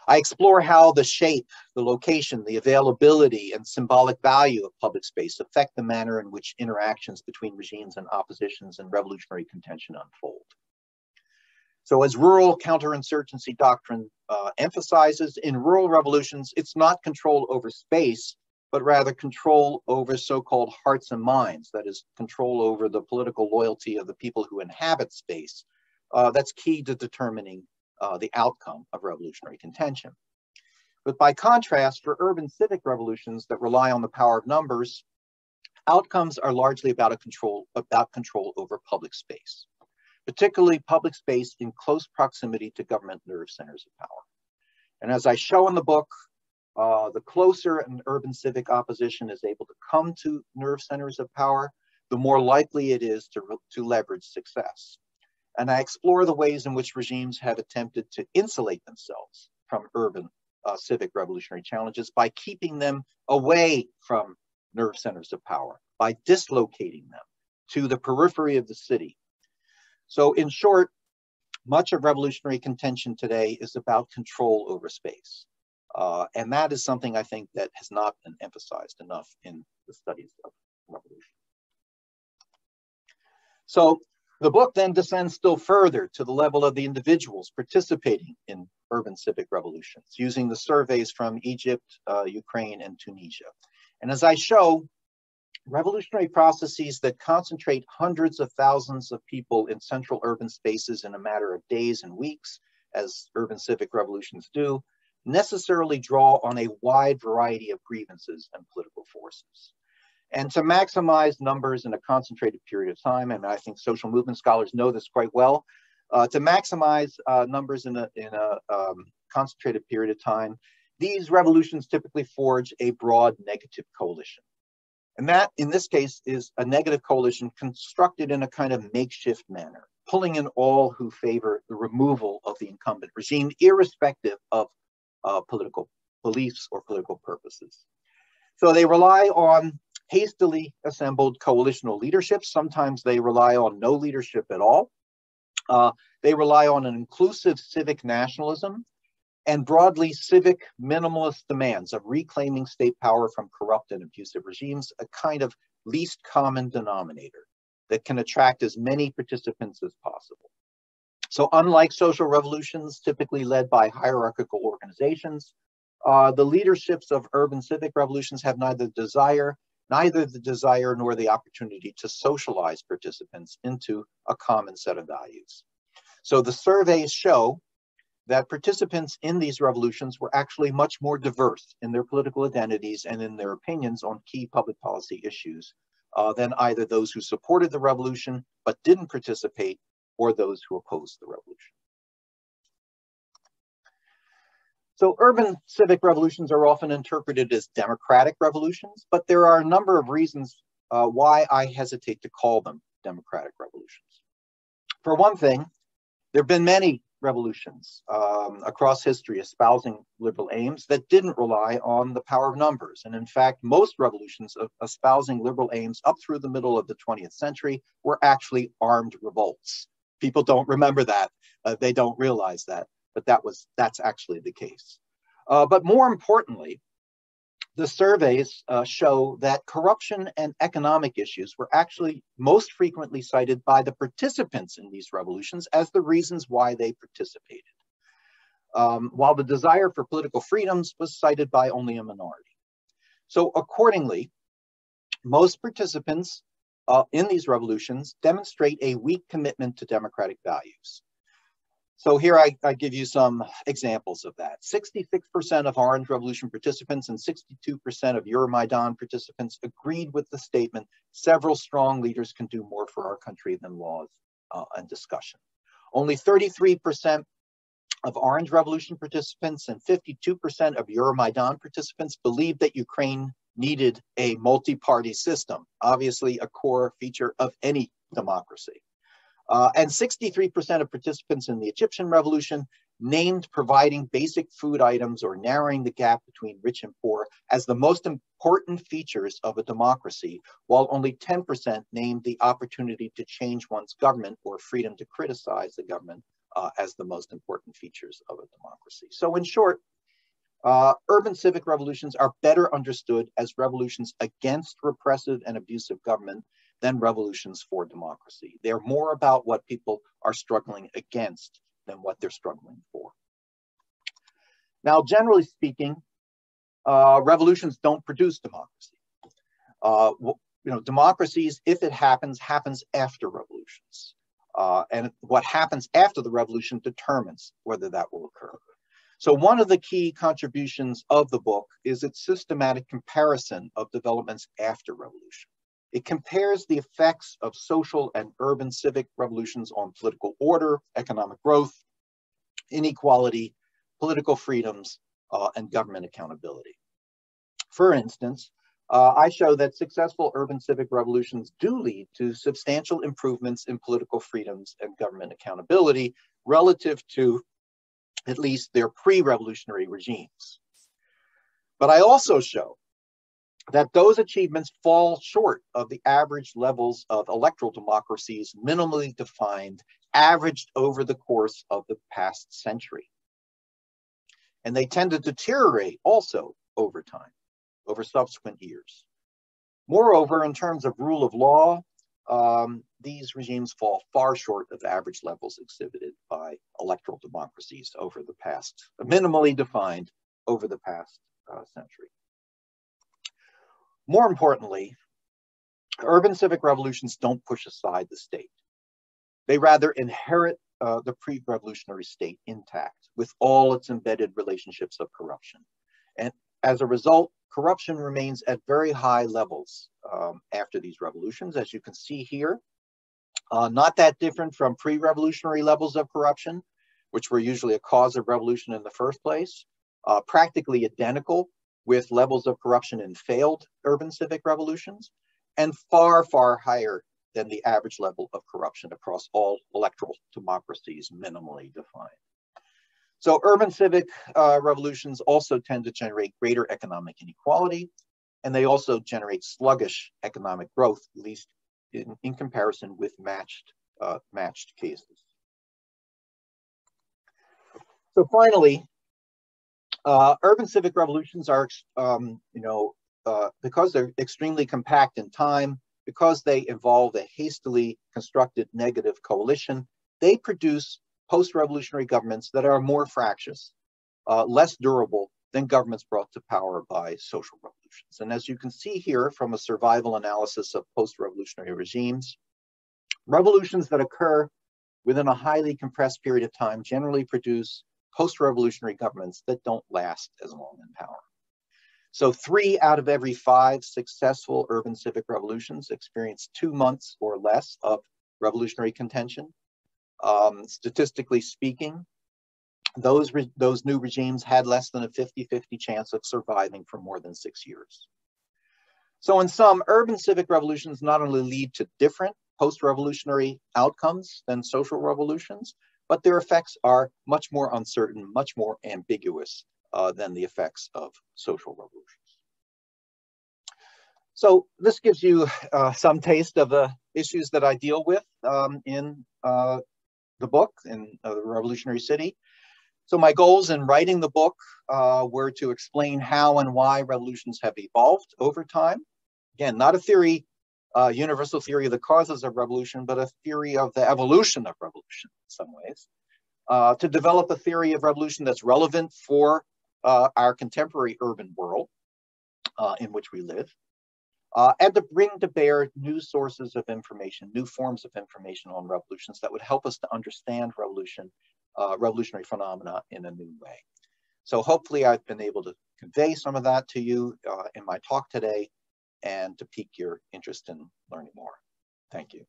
I explore how the shape, the location, the availability, and symbolic value of public space affect the manner in which interactions between regimes and oppositions and revolutionary contention unfold. So as rural counterinsurgency doctrine emphasizes, in rural revolutions, it's not control over space, but rather control over so-called hearts and minds, that is, control over the political loyalty of the people who inhabit space. That's key to determining the outcome of revolutionary contention. But by contrast, for urban civic revolutions that rely on the power of numbers, outcomes are largely about control over public space, particularly public space in close proximity to government nerve centers of power. And as I show in the book, the closer an urban civic opposition is able to come to nerve centers of power, the more likely it is to leverage success. And I explore the ways in which regimes have attempted to insulate themselves from urban civic revolutionary challenges by keeping them away from nerve centers of power, by dislocating them to the periphery of the city. So in short, much of revolutionary contention today is about control over space. And that is something I think that has not been emphasized enough in the studies of revolution. So the book then descends still further to the level of the individuals participating in urban civic revolutions, using the surveys from Egypt, Ukraine, and Tunisia. And as I show, revolutionary processes that concentrate hundreds of thousands of people in central urban spaces in a matter of days and weeks, as urban civic revolutions do, necessarily draw on a wide variety of grievances and political forces. And to maximize numbers in a concentrated period of time, and I think social movement scholars know this quite well, to maximize numbers in a concentrated period of time, these revolutions typically forge a broad negative coalition. And that, in this case, is a negative coalition constructed in a kind of makeshift manner, pulling in all who favor the removal of the incumbent regime, irrespective of political beliefs or political purposes. So they rely on hastily assembled coalitional leaderships. Sometimes they rely on no leadership at all. They rely on an inclusive civic nationalism and broadly civic minimalist demands of reclaiming state power from corrupt and abusive regimes, a kind of least common denominator that can attract as many participants as possible. So unlike social revolutions typically led by hierarchical organizations, the leaderships of urban civic revolutions have neither the desire nor the opportunity to socialize participants into a common set of values. So the surveys show that participants in these revolutions were actually much more diverse in their political identities and in their opinions on key public policy issues than either those who supported the revolution but didn't participate or those who opposed the revolution. So urban civic revolutions are often interpreted as democratic revolutions, but there are a number of reasons why I hesitate to call them democratic revolutions. For one thing, there have been many revolutions across history espousing liberal aims that didn't rely on the power of numbers. And in fact, most revolutions espousing liberal aims up through the middle of the 20th century were actually armed revolts. People don't remember that. They don't realize that, but that's actually the case. But more importantly, the surveys show that corruption and economic issues were actually most frequently cited by the participants in these revolutions as the reasons why they participated, while the desire for political freedoms was cited by only a minority. So accordingly, most participants in these revolutions demonstrate a weak commitment to democratic values. So here I give you some examples of that. 66% of Orange Revolution participants and 62% of Euromaidan participants agreed with the statement, several strong leaders can do more for our country than laws and discussion. Only 33% of Orange Revolution participants and 52% of Euromaidan participants believed that Ukraine needed a multi-party system, obviously a core feature of any democracy. And 63% of participants in the Egyptian Revolution named providing basic food items or narrowing the gap between rich and poor as the most important features of a democracy, while only 10% named the opportunity to change one's government or freedom to criticize the government as the most important features of a democracy. So in short, urban civic revolutions are better understood as revolutions against repressive and abusive government than revolutions for democracy. They're more about what people are struggling against than what they're struggling for. Now, generally speaking, revolutions don't produce democracy. Democracies, if it happens after revolutions. And what happens after the revolution determines whether that will occur. So one of the key contributions of the book is its systematic comparison of developments after revolution. It compares the effects of social and urban civic revolutions on political order, economic growth, inequality, political freedoms, and government accountability. For instance, I show that successful urban civic revolutions do lead to substantial improvements in political freedoms and government accountability relative to at least their pre-revolutionary regimes. But I also show that those achievements fall short of the average levels of electoral democracies minimally defined, averaged over the course of the past century. And they tend to deteriorate also over time, over subsequent years. Moreover, in terms of rule of law, these regimes fall far short of the average levels exhibited by electoral democracies over the past, minimally defined over the past century. More importantly, urban civic revolutions don't push aside the state. They rather inherit the pre-revolutionary state intact with all its embedded relationships of corruption. And as a result, corruption remains at very high levels after these revolutions, as you can see here. Not that different from pre-revolutionary levels of corruption, which were usually a cause of revolution in the first place. Practically identical with levels of corruption in failed urban civic revolutions, and far, far higher than the average level of corruption across all electoral democracies minimally defined. So urban civic revolutions also tend to generate greater economic inequality, and they also generate sluggish economic growth, at least in comparison with matched cases. So finally, urban civic revolutions are, because they're extremely compact in time, because they involve a hastily constructed negative coalition, they produce post-revolutionary governments that are more fractious, less durable than governments brought to power by social revolutions. And as you can see here from a survival analysis of post-revolutionary regimes, revolutions that occur within a highly compressed period of time generally produce post-revolutionary governments that don't last as long in power. So 3 out of every 5 successful urban civic revolutions experience 2 months or less of revolutionary contention. Statistically speaking, those new regimes had less than a 50-50 chance of surviving for more than 6 years. So in sum, urban civic revolutions not only lead to different post-revolutionary outcomes than social revolutions, but their effects are much more uncertain, much more ambiguous than the effects of social revolutions. So this gives you some taste of the issues that I deal with in the book, in The Revolutionary City. So my goals in writing the book were to explain how and why revolutions have evolved over time. Again, not a theory, universal theory of the causes of revolution, but a theory of the evolution of revolution in some ways. To develop a theory of revolution that's relevant for our contemporary urban world in which we live, and to bring to bear new sources of information, new forms of information on revolutions that would help us to understand revolutionary phenomena in a new way. So hopefully I've been able to convey some of that to you in my talk today and to pique your interest in learning more. Thank you.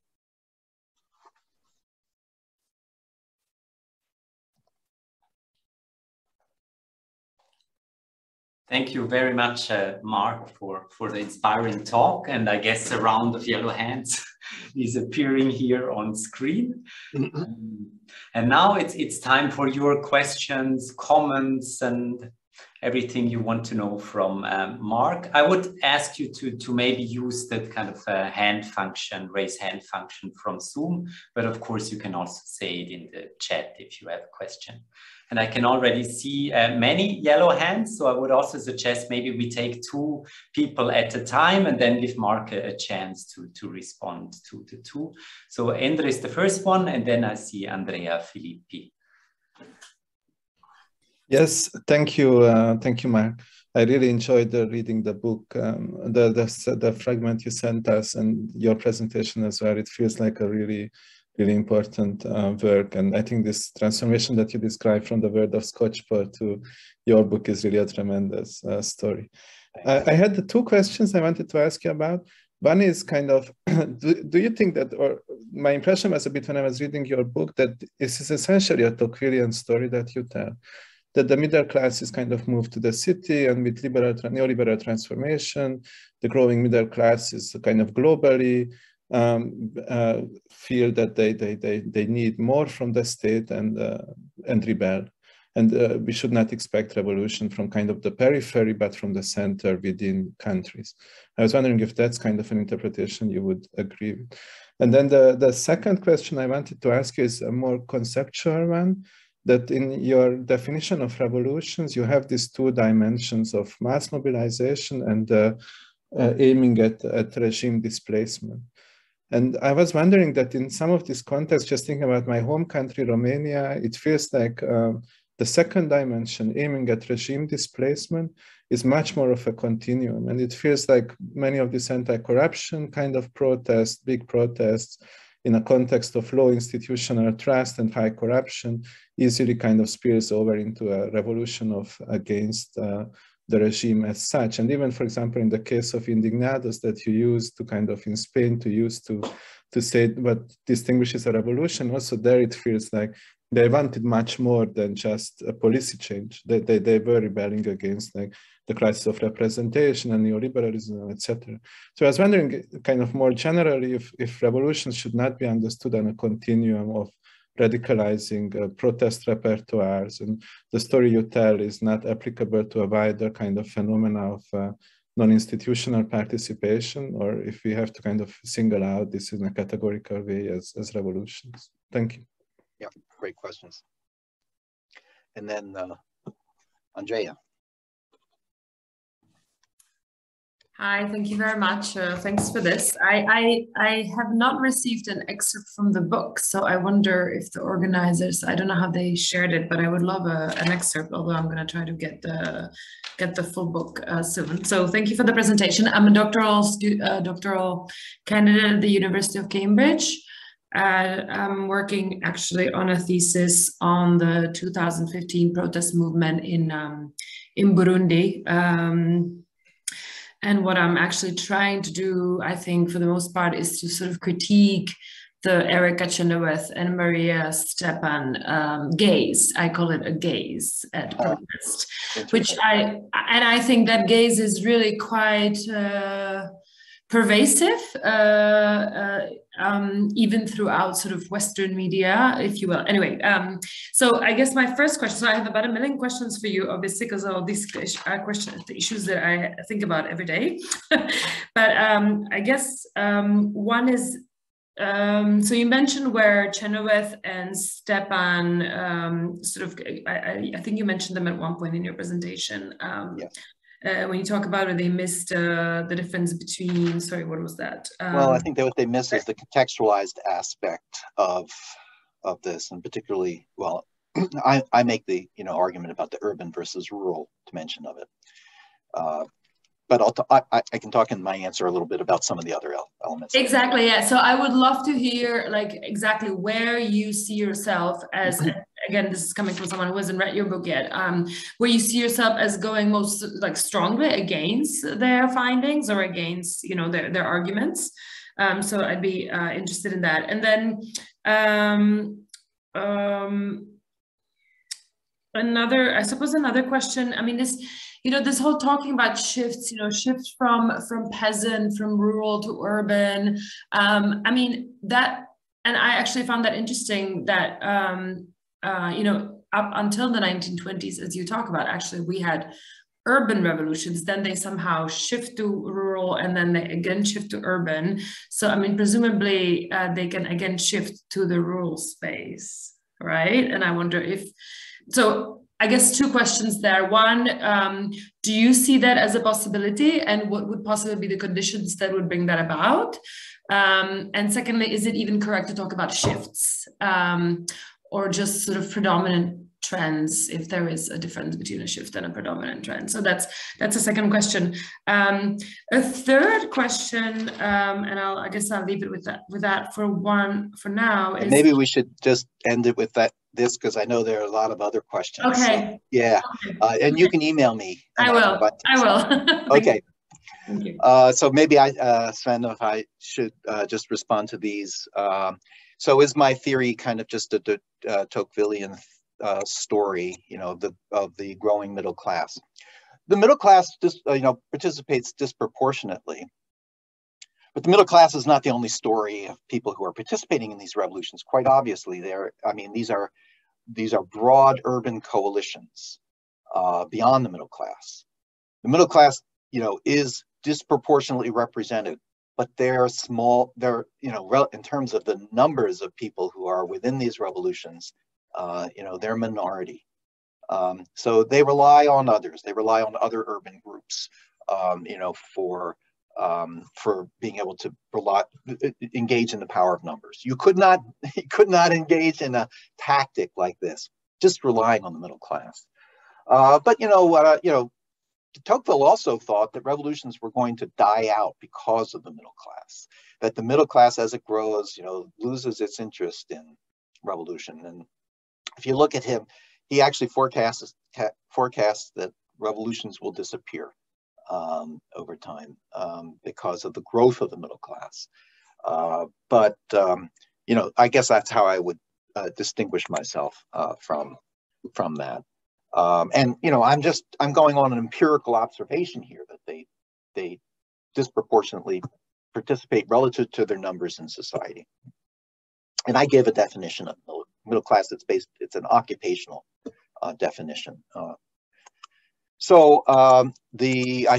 Thank you very much, Mark, for the inspiring talk. And I guess a round of yellow hands is appearing here on screen. And now it's time for your questions, comments, and everything you want to know from Mark. I would ask you to maybe use that kind of hand function, raise hand function from Zoom. But of course, you can also say it in the chat if you have a question. And I can already see many yellow hands. So I would also suggest maybe we take 2 people at a time and then give Mark a chance to respond to the 2. So Endre is the first one, and then I see Andrea Filippi. Yes, thank you. Thank you, Mark. I really enjoyed reading the book, the fragment you sent us and your presentation as well. It feels like a really important work. And I think this transformation that you described from the world of Scotchport to your book is really a tremendous story. I had the 2 questions I wanted to ask you about. One is kind of, do you think that, or my impression was a bit when I was reading your book, that this is essentially a Tocquevillian story that you tell, that the middle class is kind of moved to the city, and with neoliberal transformation, the growing middle class is kind of globally feel that they need more from the state and rebel. And we should not expect revolution from kind of the periphery, but from the center within countries. I was wondering if that's kind of an interpretation you would agree with. And then the second question I wanted to ask you is a more conceptual one, that in your definition of revolutions, you have these two dimensions of mass mobilization and aiming at regime displacement. And I was wondering that in some of these contexts, just thinking about my home country, Romania, it feels like the second dimension, aiming at regime displacement, is much more of a continuum. And it feels like many of these anti-corruption kind of protests, big protests, in a context of low institutional trust and high corruption, easily kind of spills over into a revolution against the regime as such. And even, for example, in the case of Indignados that you use to kind of in Spain to use to say what distinguishes a revolution, also there it feels like they wanted much more than just a policy change. They were rebelling against like the crisis of representation and neoliberalism, etc. So I was wondering kind of more generally if revolutions should not be understood on a continuum of radicalizing protest repertoires, and the story you tell is not applicable to a wider kind of phenomena of non-institutional participation, or if we have to kind of single out this in a categorical way as revolutions. Thank you. Yeah, great questions. And then Andrea. Hi, thank you very much. Thanks for this. I have not received an excerpt from the book, so I wonder if the organizers, I don't know how they shared it, but I would love an excerpt, although I'm going to try to get the full book soon. So thank you for the presentation. I'm a doctoral candidate at the University of Cambridge. I'm working actually on a thesis on the 2015 protest movement in Burundi. And what I'm actually trying to do, I think, for the most part, is to sort of critique the Erika Chenoweth and Maria Stepan gaze. I call it a gaze at protest, which I think that gaze is really quite pervasive, even throughout sort of Western media, if you will. Anyway, so I guess my first question, so I have about 1 million questions for you, obviously, because all these questions, the issues that I think about every day. But I guess one is, so you mentioned where Chenoweth and Stepan sort of, I think you mentioned them at one point in your presentation. Yeah. When you talk about it, they missed the difference between, sorry, what was that? Well, I think that what they miss is the contextualized aspect of this, and particularly, well, I make the argument about the urban versus rural dimension of it. But I can talk in my answer a little bit about some of the other elements. Exactly, yeah. So I would love to hear like exactly where you see yourself as, again, this is coming from someone who hasn't read your book yet, where you see yourself as going most like strongly against their findings or against, their arguments. So I'd be interested in that. And then another question, I mean, this whole talking about shifts, shifts from peasant, from rural to urban. I mean, that, and I actually found that interesting that, up until the 1920s, as you talk about, actually, we had urban revolutions, then they somehow shift to rural, and then they again shift to urban. So, I mean, presumably they can again shift to the rural space, right? And I wonder so I guess two questions there. One, do you see that as a possibility, and what would possibly be the conditions that would bring that about? And secondly, is it even correct to talk about shifts or just sort of predominant trends, if there is a difference between a shift and a predominant trend? So that's a second question. A third question, and I guess I'll leave it with that for now. Is, maybe we should just end it with this, because I know there are a lot of other questions. Okay. So, yeah, and you can email me. I will. Okay. Thank you. So maybe Sven, if I should just respond to these. So is my theory kind of just a Tocquevillian story, of the growing middle class? The middle class just, participates disproportionately. But the middle class is not the only story of people who are participating in these revolutions. Quite obviously, these are these are broad urban coalitions beyond the middle class. The middle class, is disproportionately represented, but they're small. They're, in terms of the numbers of people who are within these revolutions, they're minority. So they rely on others. They rely on other urban groups, for being able to engage in the power of numbers. You could not engage in a tactic like this, just relying on the middle class. But Tocqueville also thought that revolutions were going to die out because of the middle class, that the middle class, as it grows, loses its interest in revolution. And if you look at him, he actually forecasts that revolutions will disappear over time because of the growth of the middle class. But I guess that's how I would distinguish myself from that. And I'm going on an empirical observation here that they disproportionately participate relative to their numbers in society. And I give a definition of middle class it's an occupational definition. I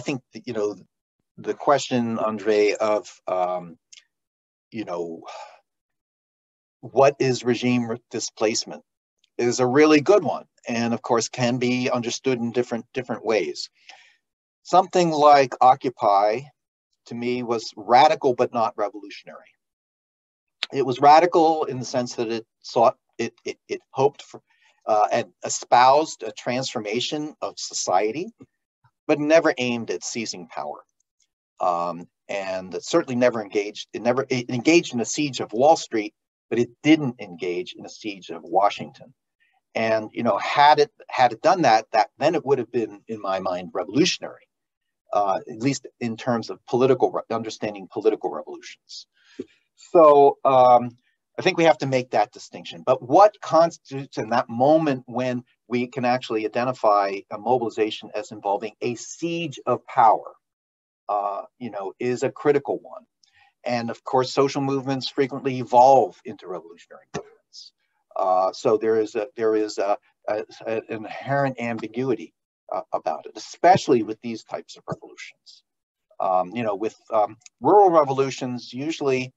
think the question, Andre, of what is regime displacement is a really good one, and of course can be understood in different ways. Something like Occupy, to me, was radical but not revolutionary. It was radical in the sense that it hoped for and espoused a transformation of society, but never aimed at seizing power. And it certainly never engaged. It engaged in a siege of Wall Street, but it didn't engage in a siege of Washington. And had it done that, then it would have been, in my mind, revolutionary, at least in terms of understanding political revolutions. So I think we have to make that distinction. But what constitutes in that moment when we can actually identify a mobilization as involving a siege of power, is a critical one. And of course, social movements frequently evolve into revolutionary movements. So there is an inherent ambiguity about it, especially with these types of revolutions. With rural revolutions, usually,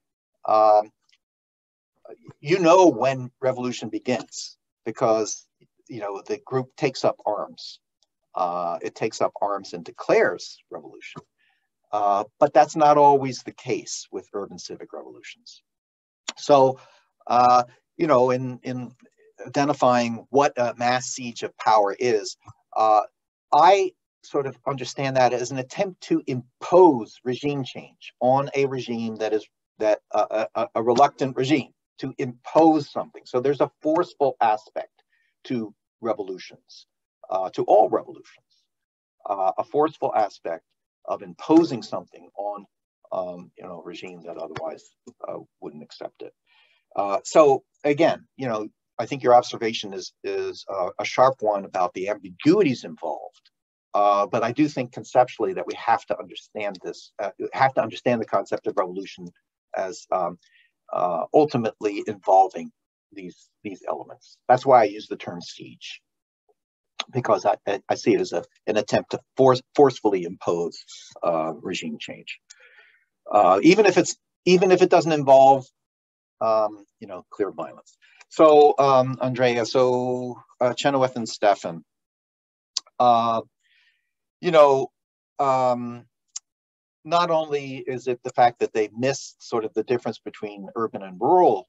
when revolution begins, because the group takes up arms. It takes up arms and declares revolution. But that's not always the case with urban civic revolutions. So, in identifying what a mass siege of power is, I sort of understand that as an attempt to impose regime change on a regime a reluctant regime, to impose something. So there's a forceful aspect to revolutions, to all revolutions, a forceful aspect of imposing something on a regime that otherwise wouldn't accept it. So again, I think your observation is a sharp one about the ambiguities involved. But I do think conceptually that we have to understand this, have to understand the concept of revolution as ultimately involving these elements. That's why I use the term siege, because I see it as an attempt to forcefully impose regime change, even if it doesn't involve clear violence. So Andrea, Chenoweth and Stefan, not only is it the fact that they missed sort of the difference between urban and rural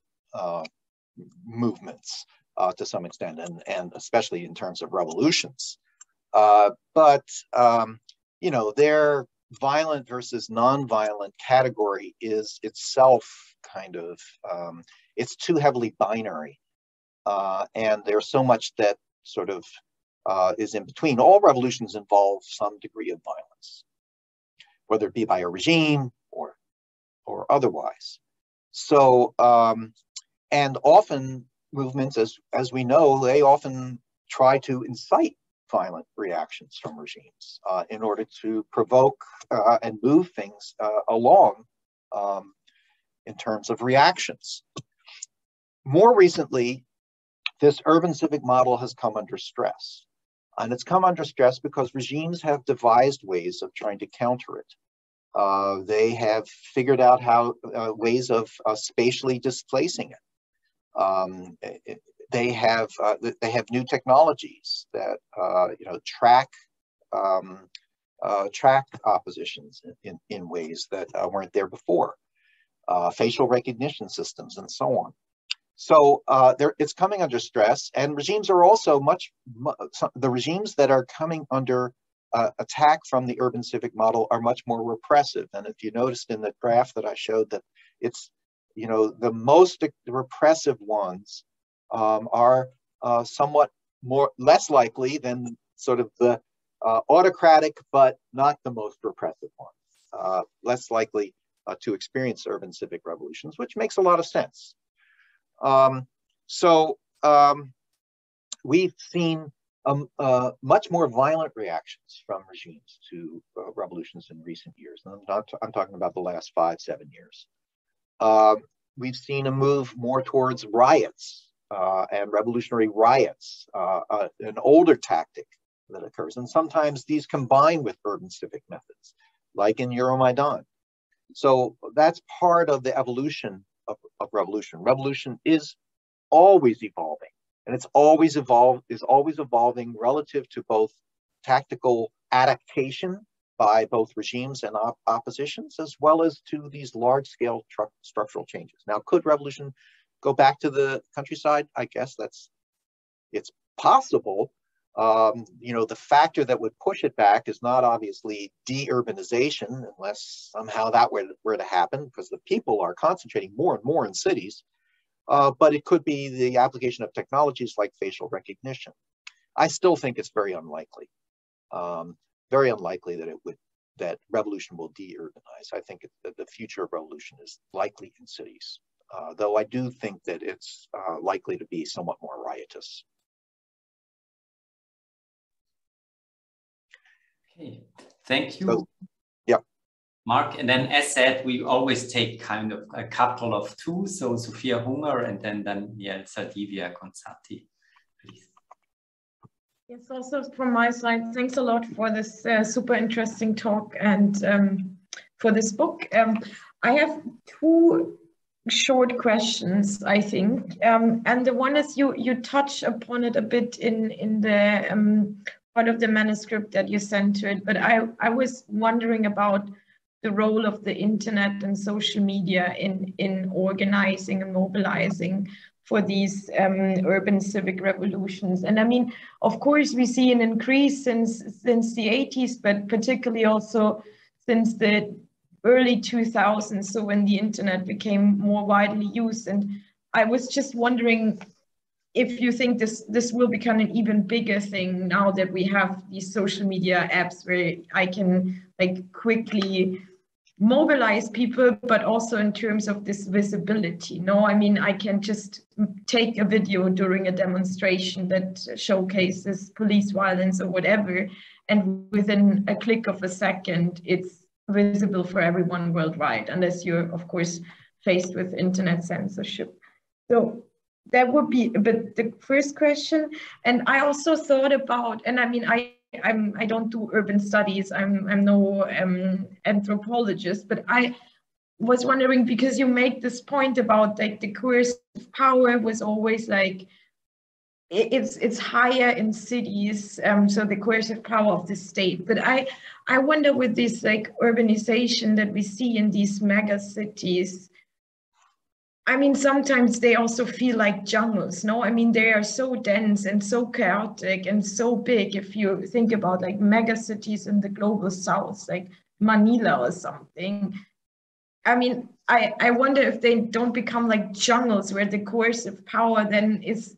movements to some extent, and especially in terms of revolutions, but their violent versus non-violent category is itself kind of, it's too heavily binary, and there's so much that sort of is in between. All revolutions involve some degree of violence, whether it be by a regime or otherwise. So, and often movements, as we know, they often try to incite violent reactions from regimes in order to provoke and move things along in terms of reactions. More recently, this urban civic model has come under stress. And it's come under stress because regimes have devised ways of trying to counter it. They have figured out how ways of spatially displacing it. They have new technologies that track oppositions in ways that weren't there before. Facial recognition systems and so on. So it's coming under stress, and regimes are also the regimes that are coming under attack from the urban civic model are much more repressive. And if you noticed in the graph that I showed that it's, the most repressive ones are somewhat less likely than sort of the autocratic, but not the most repressive ones, less likely to experience urban civic revolutions, which makes a lot of sense. We've seen much more violent reactions from regimes to revolutions in recent years. And I'm talking about the last 5-7 years. We've seen a move more towards riots and revolutionary riots, an older tactic that occurs. And sometimes these combine with urban civic methods, like in Euromaidan. So that's part of the evolution of revolution. Revolution is always evolving, and it's always evolving relative to both tactical adaptation by both regimes and oppositions, as well as to these large-scale structural changes. Now, could revolution go back to the countryside? I guess it's possible. The factor that would push it back is not obviously de-urbanization, unless somehow that were to happen, because the people are concentrating more and more in cities. But it could be the application of technologies like facial recognition. I still think it's very unlikely that revolution will de-urbanize. I think that the future of revolution is likely in cities, though I do think that it's likely to be somewhat more riotous. Okay, thank you. So, yeah. Mark, and then as said, we always take kind of a couple of two, so Sophia Hunger and then Daniel Saldivia Gonzatti, please. Yes, also from my side, thanks a lot for this super interesting talk and for this book. I have two short questions, I think. And the one is you touch upon it a bit in the part of the manuscript that you sent to it, but I was wondering about the role of the internet and social media in organizing and mobilizing for these urban civic revolutions. And I mean, of course, we see an increase since the 80s, but particularly also since the early 2000s, so when the internet became more widely used. And I was just wondering if you think this will become an even bigger thing now that we have these social media apps where I can quickly mobilize people, but also in terms of this visibility. No, I mean, I can just take a video during a demonstration that showcases police violence or whatever, and within a click of a second, it's visible for everyone worldwide, unless you're, of course, faced with internet censorship. So that would be a bit the first question. And I also thought about, and I mean, I don't do urban studies, I'm no anthropologist, but I was wondering, because you make this point about the coercive power was always it's higher in cities, so the coercive power of the state. But I wonder, with this urbanization that we see in these mega cities, I mean, sometimes they also feel like jungles, no? I mean, they are so dense and so chaotic and so big. If you think about mega cities in the global south, like Manila or something, I mean, I wonder if they don't become like jungles where the coercive power then is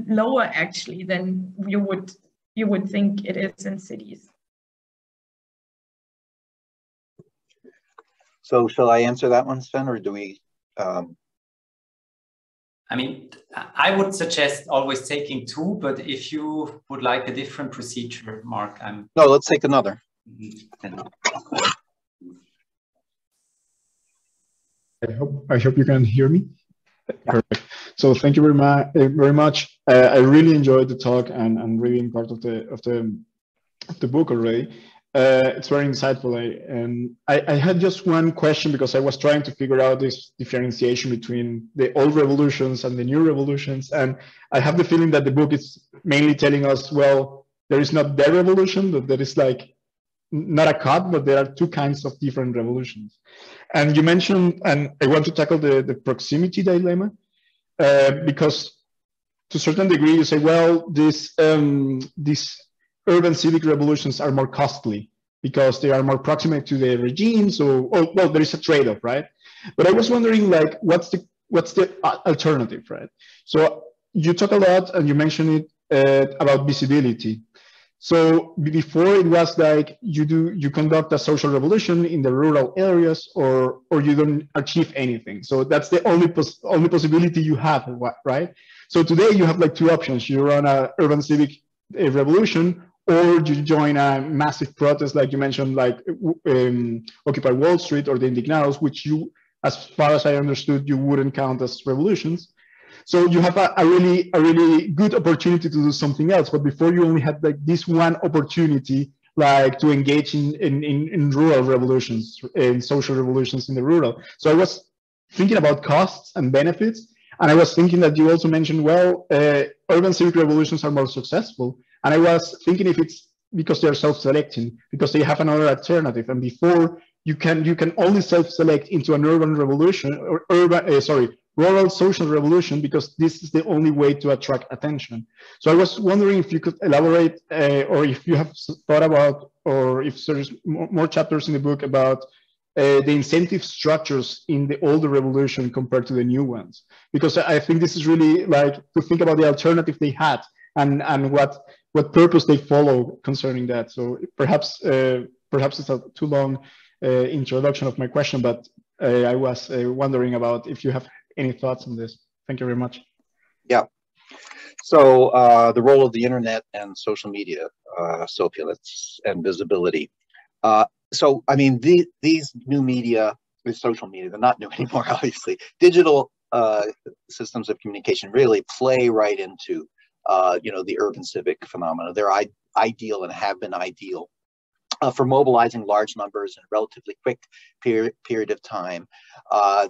lower actually than you would think it is in cities. So shall I answer that one, Sven, or do we? I mean, I would suggest always taking two, but if you would like a different procedure, Mark, No, let's take another. I hope you can hear me. Perfect. So thank you very much. I really enjoyed the talk and reading part of the book already. It's very insightful. I had just one question because I was trying to figure out this differentiation between the old revolutions and the new revolutions. And I have the feeling that the book is mainly telling us, well, there is not the revolution, but there is like not a cut, but there are two kinds of different revolutions. And you mentioned, and I want to tackle the proximity dilemma, because to a certain degree you say, well, these urban civic revolutions are more costly because they are more proximate to the regime. So, well, there is a trade-off, right? But I was wondering, like, what's the alternative, right? So you talk a lot, and you mentioned it about visibility. So before it was like you conduct a social revolution in the rural areas, or you don't achieve anything. So that's the only possibility you have, right? So today you have like two options: you run a urban civic revolution, or you join a massive protest, like you mentioned, like Occupy Wall Street or the Indignados, which you, as far as I understood, you wouldn't count as revolutions. So you have a really good opportunity to do something else. But before, you only had like this one opportunity, like to engage in rural revolutions, in social revolutions in the rural. So I was thinking about costs and benefits. And I was thinking that you also mentioned, well, urban civic revolutions are more successful. And I was thinking if it's because they're self-selecting, because they have another alternative. And before, you can only self-select into an urban revolution, or rural social revolution, because this is the only way to attract attention. So I was wondering if you could elaborate, or if you have thought about, or if there's more chapters in the book about the incentive structures in the older revolution compared to the new ones, because I think this is really like to think about the alternative they had and what purpose they follow concerning that. So perhaps it's a too long introduction of my question, but I was wondering about if you have any thoughts on this. Thank you very much. Yeah. So the role of the internet and social media, socialists and visibility. So, I mean, these new media, the social media, they're not new anymore, obviously. Digital systems of communication really play right into, the urban civic phenomena. They're ideal and have been ideal for mobilizing large numbers in a relatively quick period of time.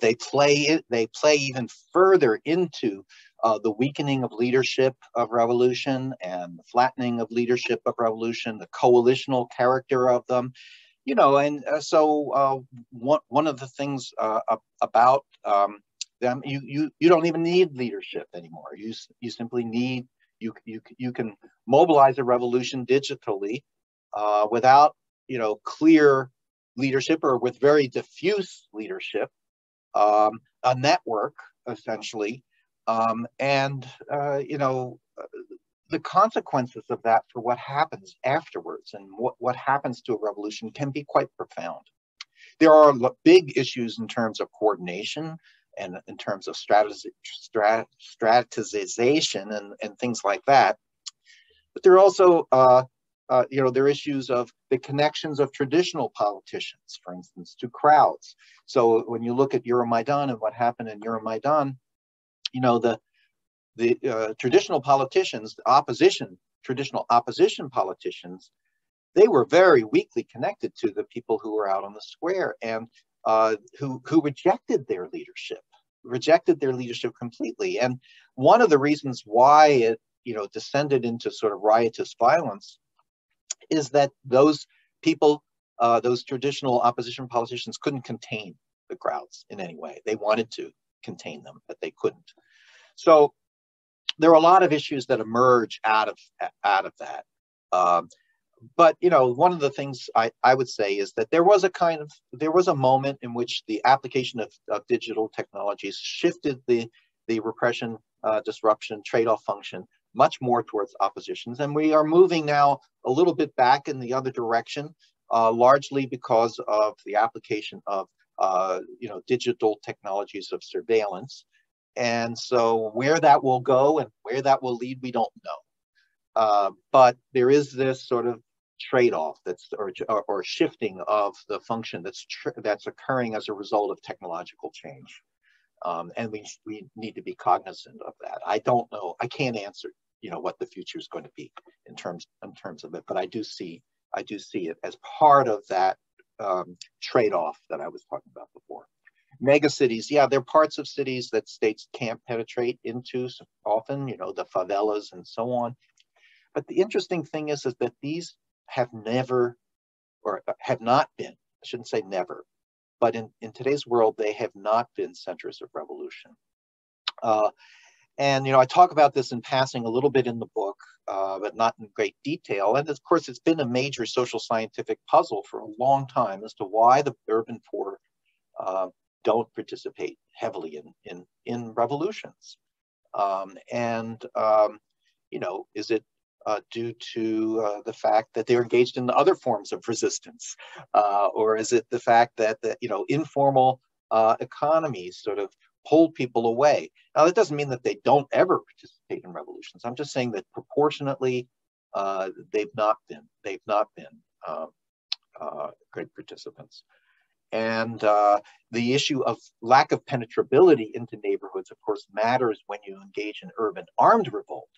They play even further into the weakening of leadership of revolution and the flattening of leadership of revolution, the coalitional character of them. And so one of the things about them, you don't even need leadership anymore. You simply need, you can mobilize a revolution digitally without clear leadership, or with very diffuse leadership, a network essentially, and the consequences of that for what happens afterwards and what happens to a revolution can be quite profound. There are big issues in terms of coordination and in terms of strategization and things like that. But there are also, there are issues of the connections of traditional politicians, for instance, to crowds. So when you look at Euromaidan and what happened in Euromaidan, the traditional politicians, traditional opposition politicians, they were very weakly connected to the people who were out on the square, and who rejected their leadership completely. And one of the reasons why it descended into sort of riotous violence is that those people, those traditional opposition politicians, couldn't contain the crowds in any way. They wanted to contain them, but they couldn't. So there are a lot of issues that emerge out of that. But one of the things I would say is that there was a moment in which the application of digital technologies shifted the repression, disruption, trade-off function much more towards oppositions, and we are moving now a little bit back in the other direction, largely because of the application of digital technologies of surveillance. And so where that will go and where that will lead, we don't know. But there is this sort of trade-off or shifting of the function that's occurring as a result of technological change. And we need to be cognizant of that. I don't know. I can't answer, what the future is going to be in terms of it, but I do see it as part of that trade-off that I was talking about before. Megacities, yeah, they're parts of cities that states can't penetrate into so often, the favelas and so on. But the interesting thing is that these have never, or have not been, I shouldn't say never, but in today's world, they have not been centers of revolution. And, I talk about this in passing a little bit in the book, but not in great detail. And of course, it's been a major social scientific puzzle for a long time as to why the urban poor don't participate heavily in revolutions. Is it due to the fact that they're engaged in other forms of resistance? Or is it the fact that, informal economies sort of pull people away? Now, that doesn't mean that they don't ever participate in revolutions. I'm just saying that proportionately, they've not been great participants. And the issue of lack of penetrability into neighborhoods, of course, matters when you engage in urban armed revolt.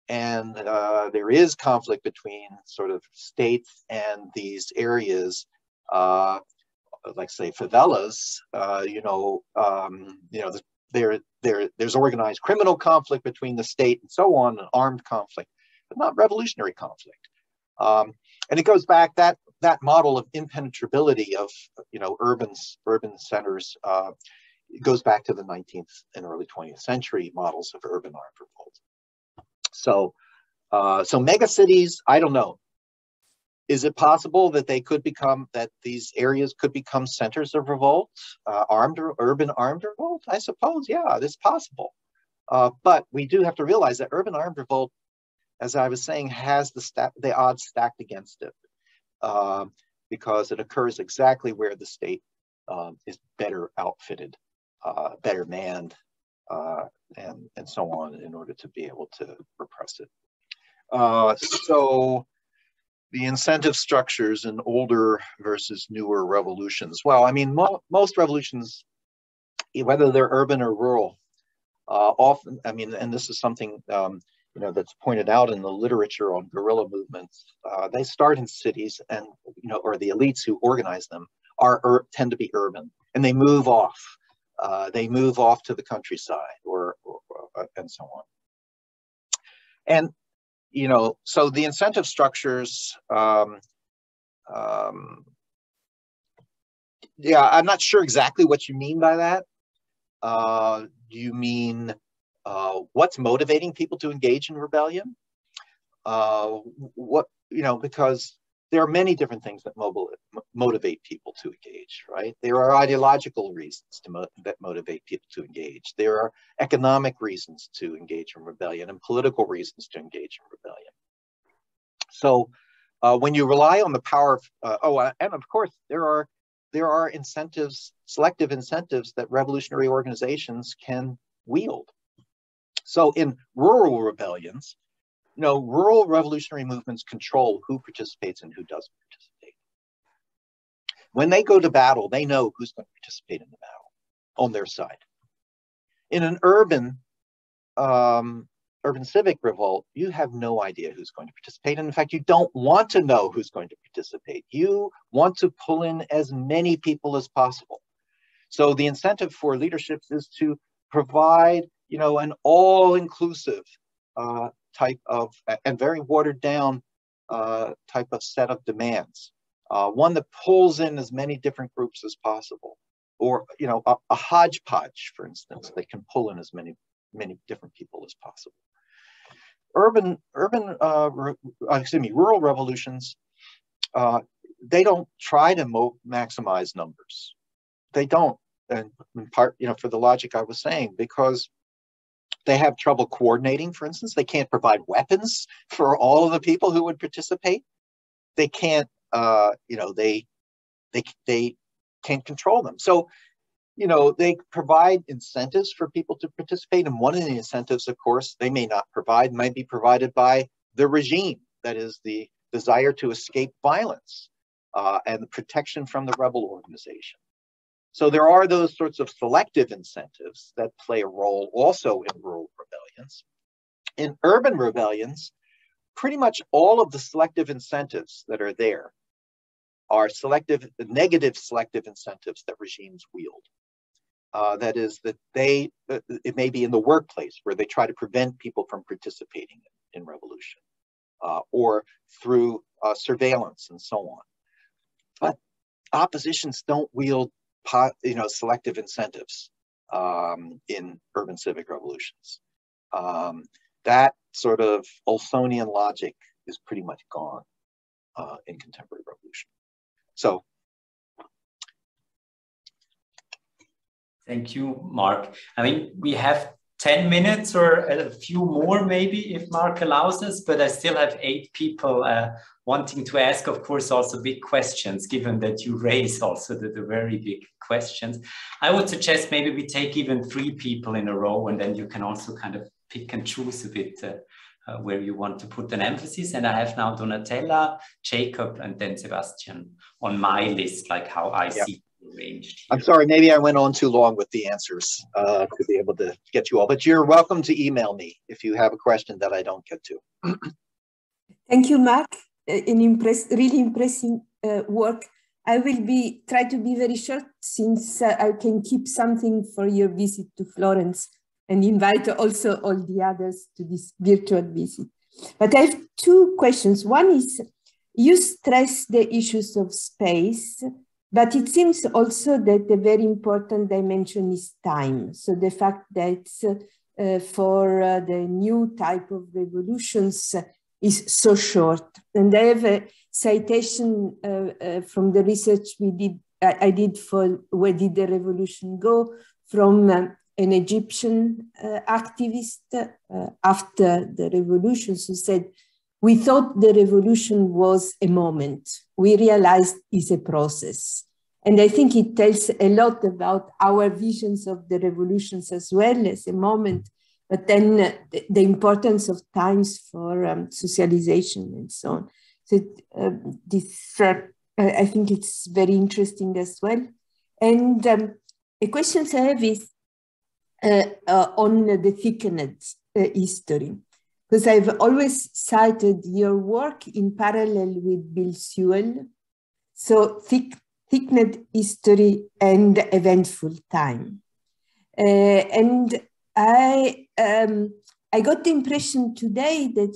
And there is conflict between sort of states and these areas, like say favelas. There's organized criminal conflict between the state and so on, and armed conflict, but not revolutionary conflict. And it goes back, that model of impenetrability of urban centers goes back to the 19th and early 20th century models of urban armed revolt. So megacities, I don't know. Is it possible that that these areas could become centers of revolt, urban armed revolt? I suppose, yeah, it's possible. But we do have to realize that urban armed revolt, as I was saying, has the odds stacked against it, because it occurs exactly where the state is better outfitted, better manned, and so on, in order to be able to repress it. So the incentive structures in older versus newer revolutions. Well, I mean, most revolutions, whether they're urban or rural, often, I mean, and this is something that's pointed out in the literature on guerrilla movements. They start in cities, and or the elites who organize them tend to be urban, and they move off. They move off to the countryside, or and so on. And so the incentive structures. Yeah, I'm not sure exactly what you mean by that. Do you mean what's motivating people to engage in rebellion? Because there are many different things that motivate people to engage, right? There are ideological reasons that motivate people to engage. There are economic reasons to engage in rebellion and political reasons to engage in rebellion. So when you rely on the power of, and of course, there are incentives, selective incentives that revolutionary organizations can wield. So in rural rebellions, rural revolutionary movements control who participates and who doesn't participate. When they go to battle, they know who's going to participate in the battle on their side. In an urban civic revolt, you have no idea who's going to participate. And in fact, you don't want to know who's going to participate. You want to pull in as many people as possible. So the incentive for leaderships is to provide, an all-inclusive type of, and very watered down type of set of demands. One that pulls in as many different groups as possible, or a hodgepodge, for instance, that can pull in as many different people as possible. Rural revolutions, they don't try to maximize numbers. They don't, and in part, for the logic I was saying, because they have trouble coordinating. For instance, they can't provide weapons for all of the people who would participate. They can't, they can't control them. So, they provide incentives for people to participate. And one of the incentives, of course, they may not provide, might be provided by the regime. That is the desire to escape violence and the protection from the rebel organization. So there are those sorts of selective incentives that play a role also in rural rebellions. In urban rebellions, pretty much all of the selective incentives that are there are negative selective incentives that regimes wield. That is, that it may be in the workplace where they try to prevent people from participating in revolution, or through surveillance and so on. But oppositions don't wield selective incentives in urban civic revolutions. That sort of Olsonian logic is pretty much gone in contemporary revolution. So, thank you, Mark. I mean, we have 10 minutes or a few more, maybe, if Mark allows us, but I still have 8 people wanting to ask, of course, also big questions, given that you raise also the very big questions. I would suggest maybe we take even 3 people in a row, and then you can also kind of pick and choose a bit where you want to put an emphasis. And I have now Donatella, Jacob, and then Sebastian on my list, like how I see arranged here. I'm sorry, maybe I went on too long with the answers to be able to get you all, but you're welcome to email me if you have a question that I don't get to. Thank you, Mark. Really impressive work. I will try to be very short, since I can keep something for your visit to Florence and invite also all the others to this virtual visit. But I have 2 questions. One is, you stress the issues of space, but it seems also that a very important dimension is time. So the fact that for the new type of revolutions is so short. And I have a citation from the research I did for Where Did the Revolution Go? From an Egyptian activist after the revolution, who said, "We thought the revolution was a moment. We realized it's a process." And I think it tells a lot about our visions of the revolutions as well as a moment, but then the importance of times for socialization and so on. So I think it's very interesting as well. And a question I have is on the thickened history, because I've always cited your work in parallel with Bill Sewell. So thickened history and eventful time. And I got the impression today that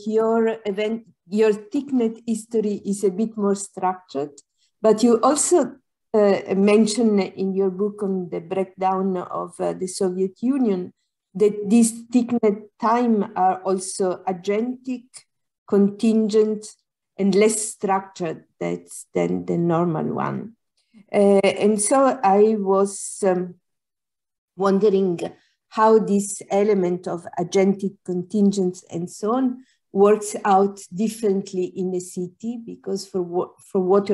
your thickened history is a bit more structured, but you also mention in your book on the breakdown of the Soviet Union that these thickened time are also agentic, contingent, and less structured than the normal one. And so I was wondering how this element of agentic contingence and so on works out differently in the city, because for what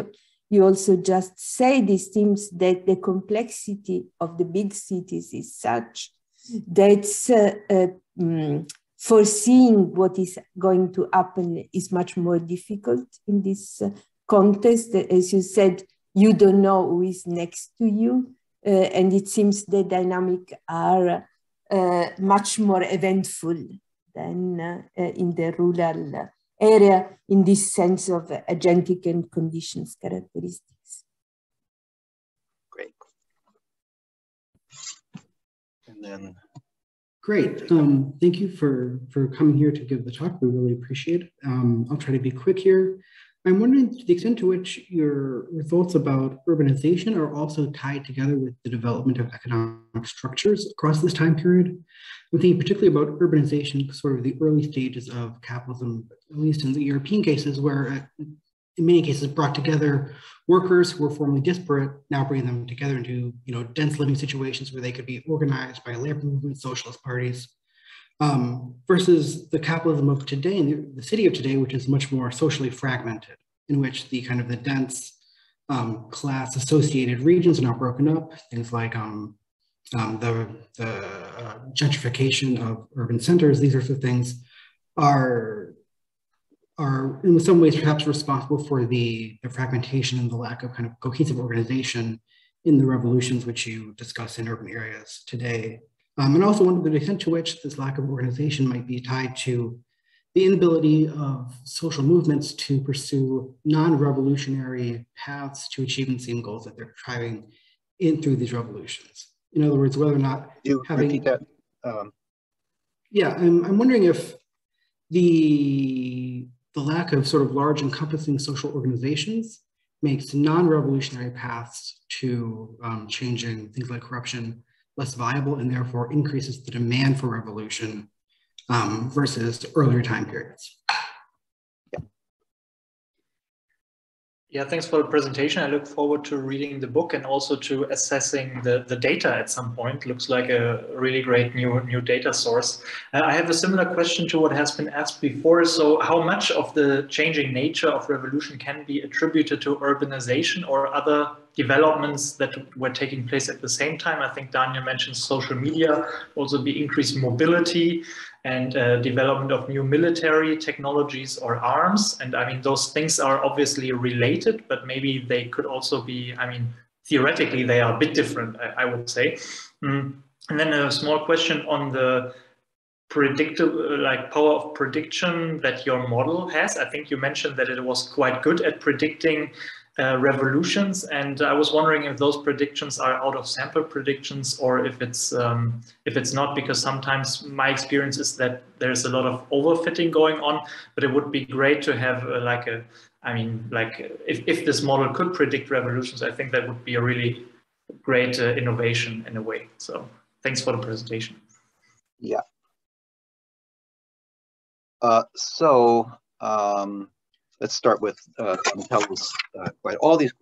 you also just said, it seems that the complexity of the big cities is such that foreseeing what is going to happen is much more difficult in this context. As you said, you don't know who is next to you, and it seems the dynamics are much more eventful than in the rural area, in this sense of agentic and conditions characteristics. Great. And then. Great. Thank you for coming here to give the talk. We really appreciate it. I'll try to be quick here. I'm wondering to the extent to which your thoughts about urbanization are also tied together with the development of economic structures across this time period. I'm thinking particularly about urbanization, sort of the early stages of capitalism, at least in the European cases, where in many cases brought together workers who were formerly disparate, now bringing them together into dense living situations where they could be organized by labor movements, socialist parties. Versus the capitalism of today and the city of today, which is much more socially fragmented, in which the kind of the dense class associated regions are now broken up. Things like the gentrification of urban centers, these sorts of things are in some ways perhaps responsible for the fragmentation and the lack of kind of cohesive organization in the revolutions which you discuss in urban areas today. And I also wondered the extent to which this lack of organization might be tied to the inability of social movements to pursue non-revolutionary paths to achieving the same goals that they're driving in through these revolutions. In other words, whether or not repeat that. Yeah, I'm wondering if the lack of sort of large encompassing social organizations makes non-revolutionary paths to changing things like corruption less viable, and therefore increases the demand for revolution versus earlier time periods. Yeah, thanks for the presentation. I look forward to reading the book and also to assessing the data at some point. Looks like a really great new data source. I have a similar question to what has been asked before. So how much of the changing nature of revolution can be attributed to urbanization or other developments that were taking place at the same time? I think Daniel mentioned social media, also the increased mobility and development of new military technologies or arms. And I mean, those things are obviously related, but maybe they could also be, I mean, theoretically, they are a bit different, I would say. And then a small question on the predictive, like power of prediction that your model has. I think you mentioned that it was quite good at predicting revolutions, and I was wondering if those predictions are out of sample predictions or if it's not, because sometimes my experience is that there's a lot of overfitting going on. But it would be great to have if this model could predict revolutions, I think that would be a really great innovation in a way. So thanks for the presentation. Yeah. Let's start with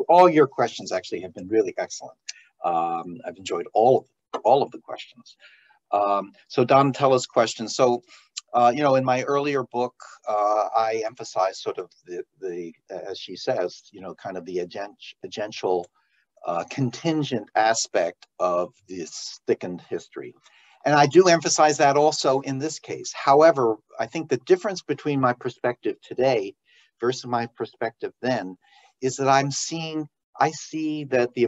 all your questions actually have been really excellent. I've enjoyed all of the questions. So Donatella's question. So, in my earlier book, I emphasized sort of the as she says, kind of the agential, contingent aspect of this thickened history. And I do emphasize that also in this case. However, I think the difference between my perspective today versus my perspective then is that I see that the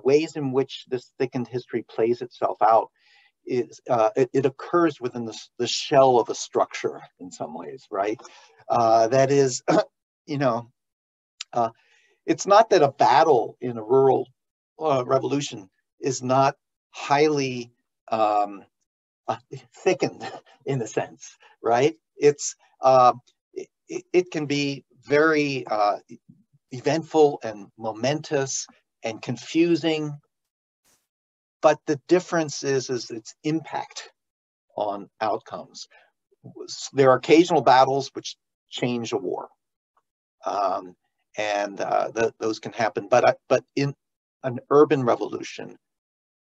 ways in which this thickened history plays itself out is it occurs within the shell of a structure in some ways, right? That is, it's not that a battle in a rural revolution is not highly thickened in a sense, right? It can be very eventful and momentous and confusing, but the difference is its impact on outcomes. There are occasional battles which change a war, those can happen. But in an urban revolution,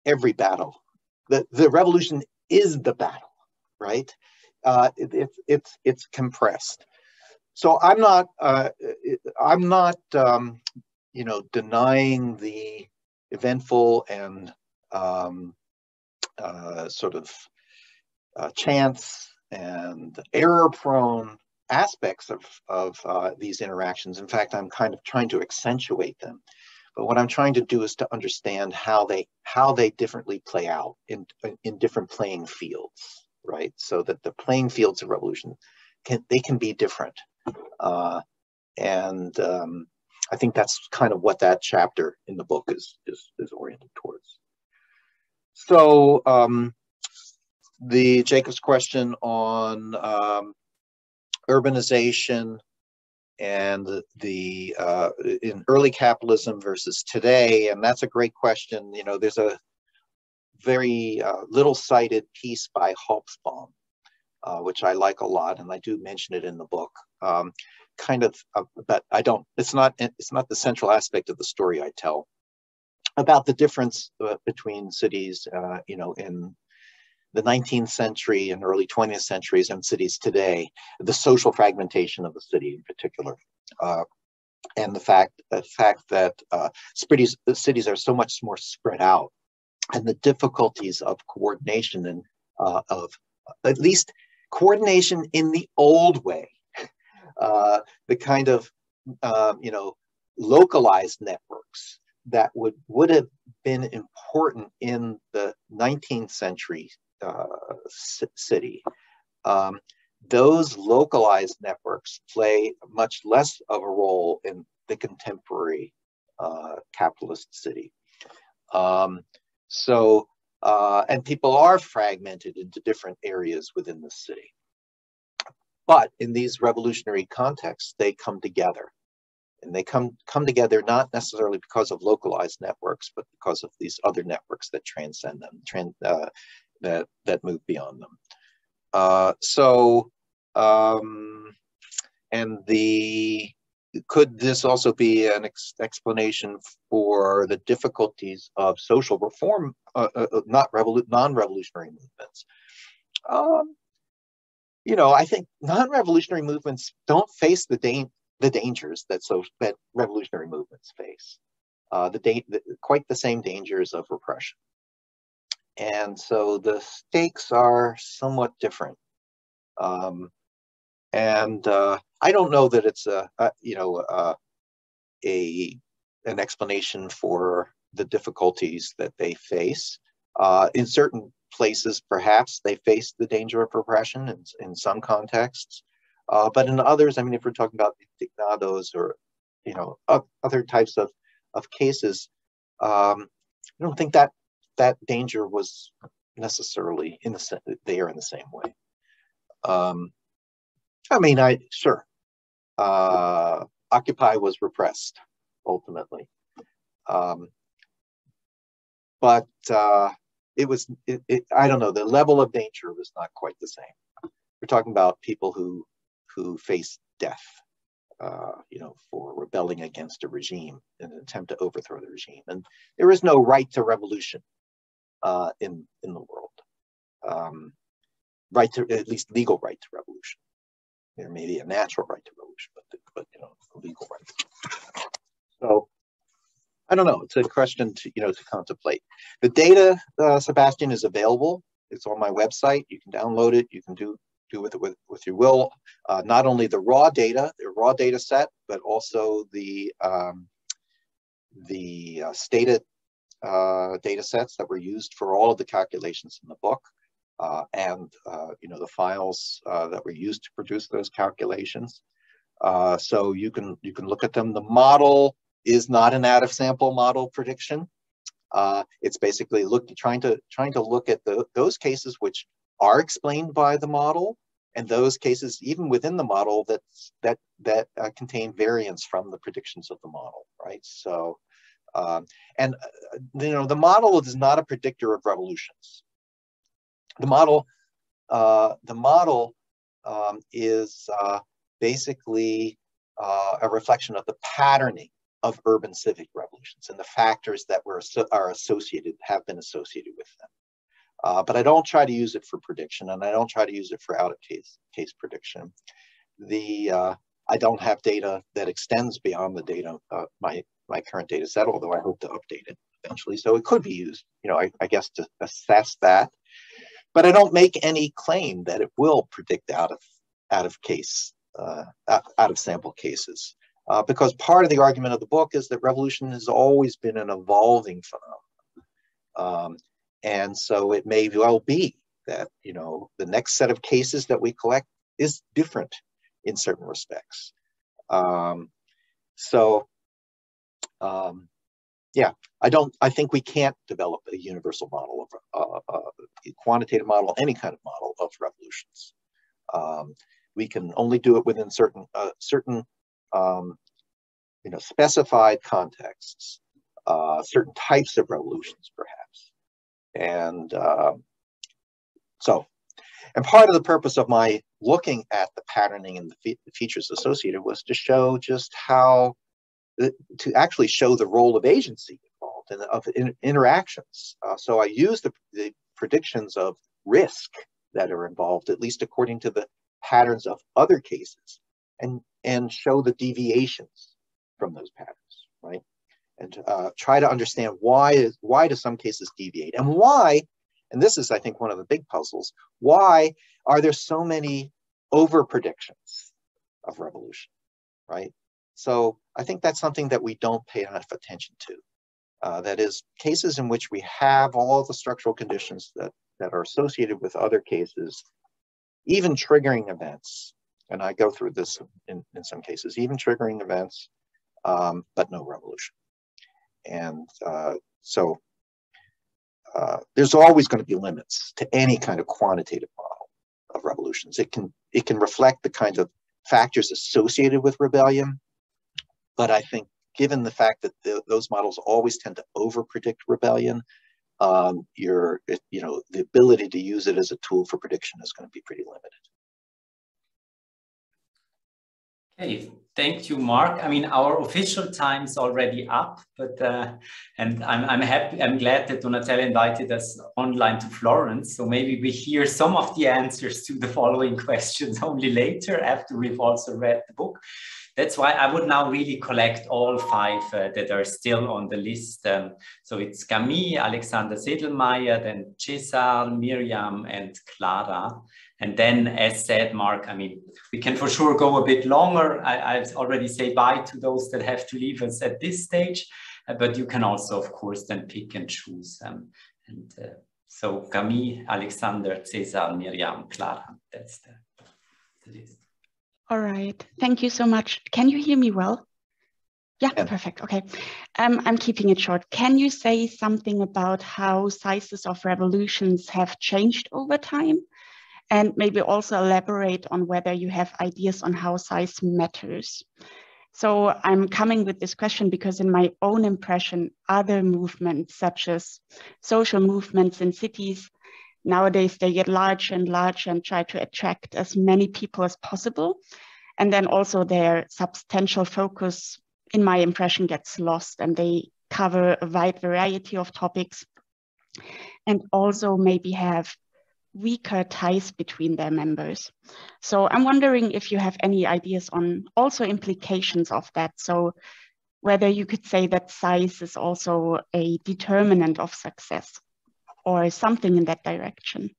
every battle, the revolution is the battle, right? It's compressed. So I'm not denying the eventful and chance and error-prone aspects of these interactions. In fact, I'm kind of trying to accentuate them. But what I'm trying to do is to understand how they differently play out in different playing fields, right? So that the playing fields of revolution can be different. I think that's kind of what that chapter in the book is oriented towards. So the Jacob's question on urbanization and in early capitalism versus today, and that's a great question. There's a very little cited piece by Hobsbawm, which I like a lot, and I do mention it in the book. But it's not the central aspect of the story I tell about the difference between cities, in the 19th century and early 20th centuries and cities today, the social fragmentation of the city in particular, and the fact that the cities are so much more spread out, and the difficulties of coordination and of at least coordination in the old way, the kind of localized networks that would have been important in the 19th century city, those localized networks play much less of a role in the contemporary capitalist city. And people are fragmented into different areas within the city. But in these revolutionary contexts, they come together. And they come together not necessarily because of localized networks, but because of these other networks that transcend them, that move beyond them. Could this also be an explanation for the difficulties of social reform, non-revolutionary movements? I think non-revolutionary movements don't face the dangers that revolutionary movements face, quite the same dangers of repression. And so the stakes are somewhat different. I don't know that it's an explanation for the difficulties that they face. In certain places, perhaps they face the danger of repression in some contexts. But in others, I mean, if we're talking about indignados or, other types of cases, I don't think that danger was necessarily there in the same way. Occupy was repressed ultimately, but it was. I don't know. The level of danger was not quite the same. We're talking about people who face death, for rebelling against a regime in an attempt to overthrow the regime. And there is no right to revolution in the world. At least legal right to revolution. There may be a natural right to revolution, but a legal right. So I don't know. It's a question to contemplate. The data, Sebastian, is available. It's on my website. You can download it. You can do with it with your will. Not only the raw data set, but also the stated data sets that were used for all of the calculations in the book, and the files that were used to produce those calculations. So you can look at them. The model is not an out-of-sample model prediction. It's basically trying to look at those cases which are explained by the model, and those cases even within the model that contain variance from the predictions of the model, right? So, the model is not a predictor of revolutions. The model is basically a reflection of the patterning of urban civic revolutions and the factors that have been associated with them. But I don't try to use it for prediction, and I don't try to use it for out-of-case prediction. I don't have data that extends beyond the data, my current data set, although I hope to update it eventually. So it could be used, I guess, to assess that. But I don't make any claim that it will predict out of sample cases, because part of the argument of the book is that revolution has always been an evolving phenomenon. And so it may well be that, the next set of cases that we collect is different in certain respects. I think we can't develop a universal model of a quantitative model, any kind of model of revolutions. We can only do it within certain specified contexts, certain types of revolutions, perhaps. And part of the purpose of my looking at the patterning and the features associated was to show just to actually show the role of agency involved and of interactions. So I used the predictions of risk that are involved, at least according to the patterns of other cases, and show the deviations from those patterns, right? And try to understand why do some cases deviate, and why, and this is, I think, one of the big puzzles, why are there so many over-predictions of revolution, right? So I think that's something that we don't pay enough attention to. That is, cases in which we have all the structural conditions that are associated with other cases, even triggering events. And I go through this in some cases, even triggering events, but no revolution. And so there's always going to be limits to any kind of quantitative model of revolutions. It can reflect the kinds of factors associated with rebellion, but I think given the fact that those models always tend to overpredict rebellion, the ability to use it as a tool for prediction is going to be pretty limited. Okay, thank you, Mark. I mean, our official time is already up, but and I'm happy. I'm glad that Donatella invited us online to Florence. So maybe we hear some of the answers to the following questions only later, after we've also read the book. That's why I would now really collect all 5 that are still on the list. So it's Camille, Alexander Sedelmeier, then Cesar, Miriam, and Clara. And then, as said, Mark, I mean, we can for sure go a bit longer. I already say bye to those that have to leave us at this stage, but you can also, of course, then pick and choose. So Camille, Alexander, Cesar, Miriam, Clara, that's the list. All right, thank you so much. Can you hear me well? Yeah, perfect, okay. I'm keeping it short. Can you say something about how sizes of revolutions have changed over time? And maybe also elaborate on whether you have ideas on how size matters. So I'm coming with this question because in my own impression, other movements such as social movements in cities, nowadays they get larger and larger and try to attract as many people as possible. And then also their substantial focus, in my impression, gets lost and they cover a wide variety of topics and also maybe have weaker ties between their members. So I'm wondering if you have any ideas on also implications of that. So whether you could say that size is also a determinant of success or something in that direction.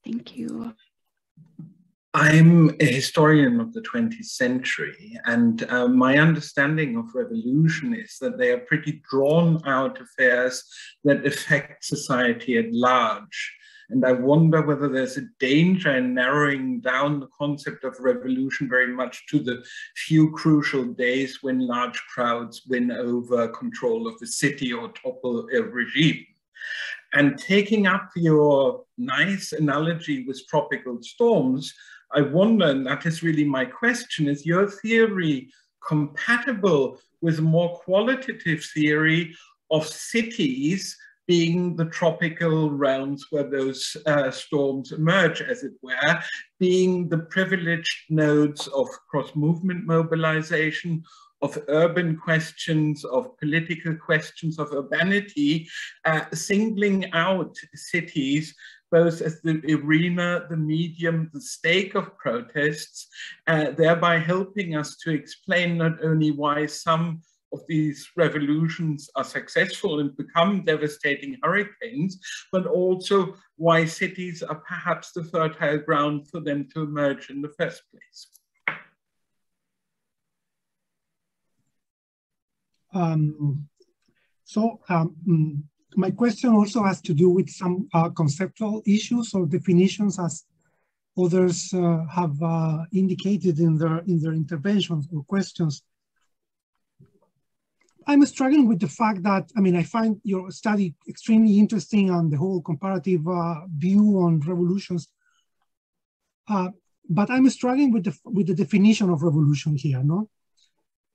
Thank you. I'm a historian of the 20th century, and my understanding of revolution is that they are pretty drawn out affairs that affect society at large. And I wonder whether there's a danger in narrowing down the concept of revolution very much to the few crucial days when large crowds win over control of a city or topple a regime. And taking up your nice analogy with tropical storms, I wonder, and that is really my question, is your theory compatible with a more qualitative theory of cities being the tropical realms where those storms emerge, as it were, being the privileged nodes of cross-movement mobilization, of urban questions, of political questions, of urbanity, singling out cities both as the arena, the medium, the stake of protests, thereby helping us to explain not only why some of these revolutions are successful and become devastating hurricanes, but also why cities are perhaps the fertile ground for them to emerge in the first place. My question also has to do with some conceptual issues or definitions, as others have indicated in their interventions or questions. I'm struggling with the fact that, I mean, I find your study extremely interesting on the whole comparative view on revolutions, but I'm struggling with the definition of revolution here, no?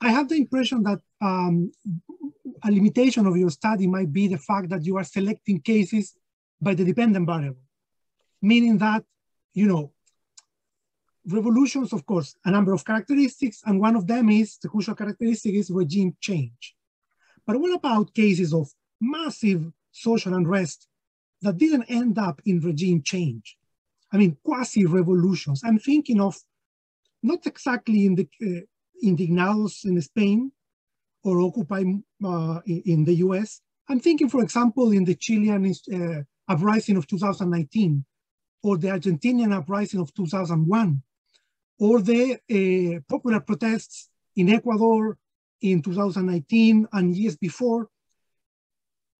I have the impression that a limitation of your study might be the fact that you are selecting cases by the dependent variable, meaning that, you know, revolutions, of course, a number of characteristics, and one of them is, the crucial characteristic is regime change. But what about cases of massive social unrest that didn't end up in regime change? I mean, quasi-revolutions. I'm thinking of not exactly in the Indignados in Spain or Occupy in the US. I'm thinking, for example, in the Chilean uprising of 2019, or the Argentinian uprising of 2001, or the popular protests in Ecuador in 2019 and years before,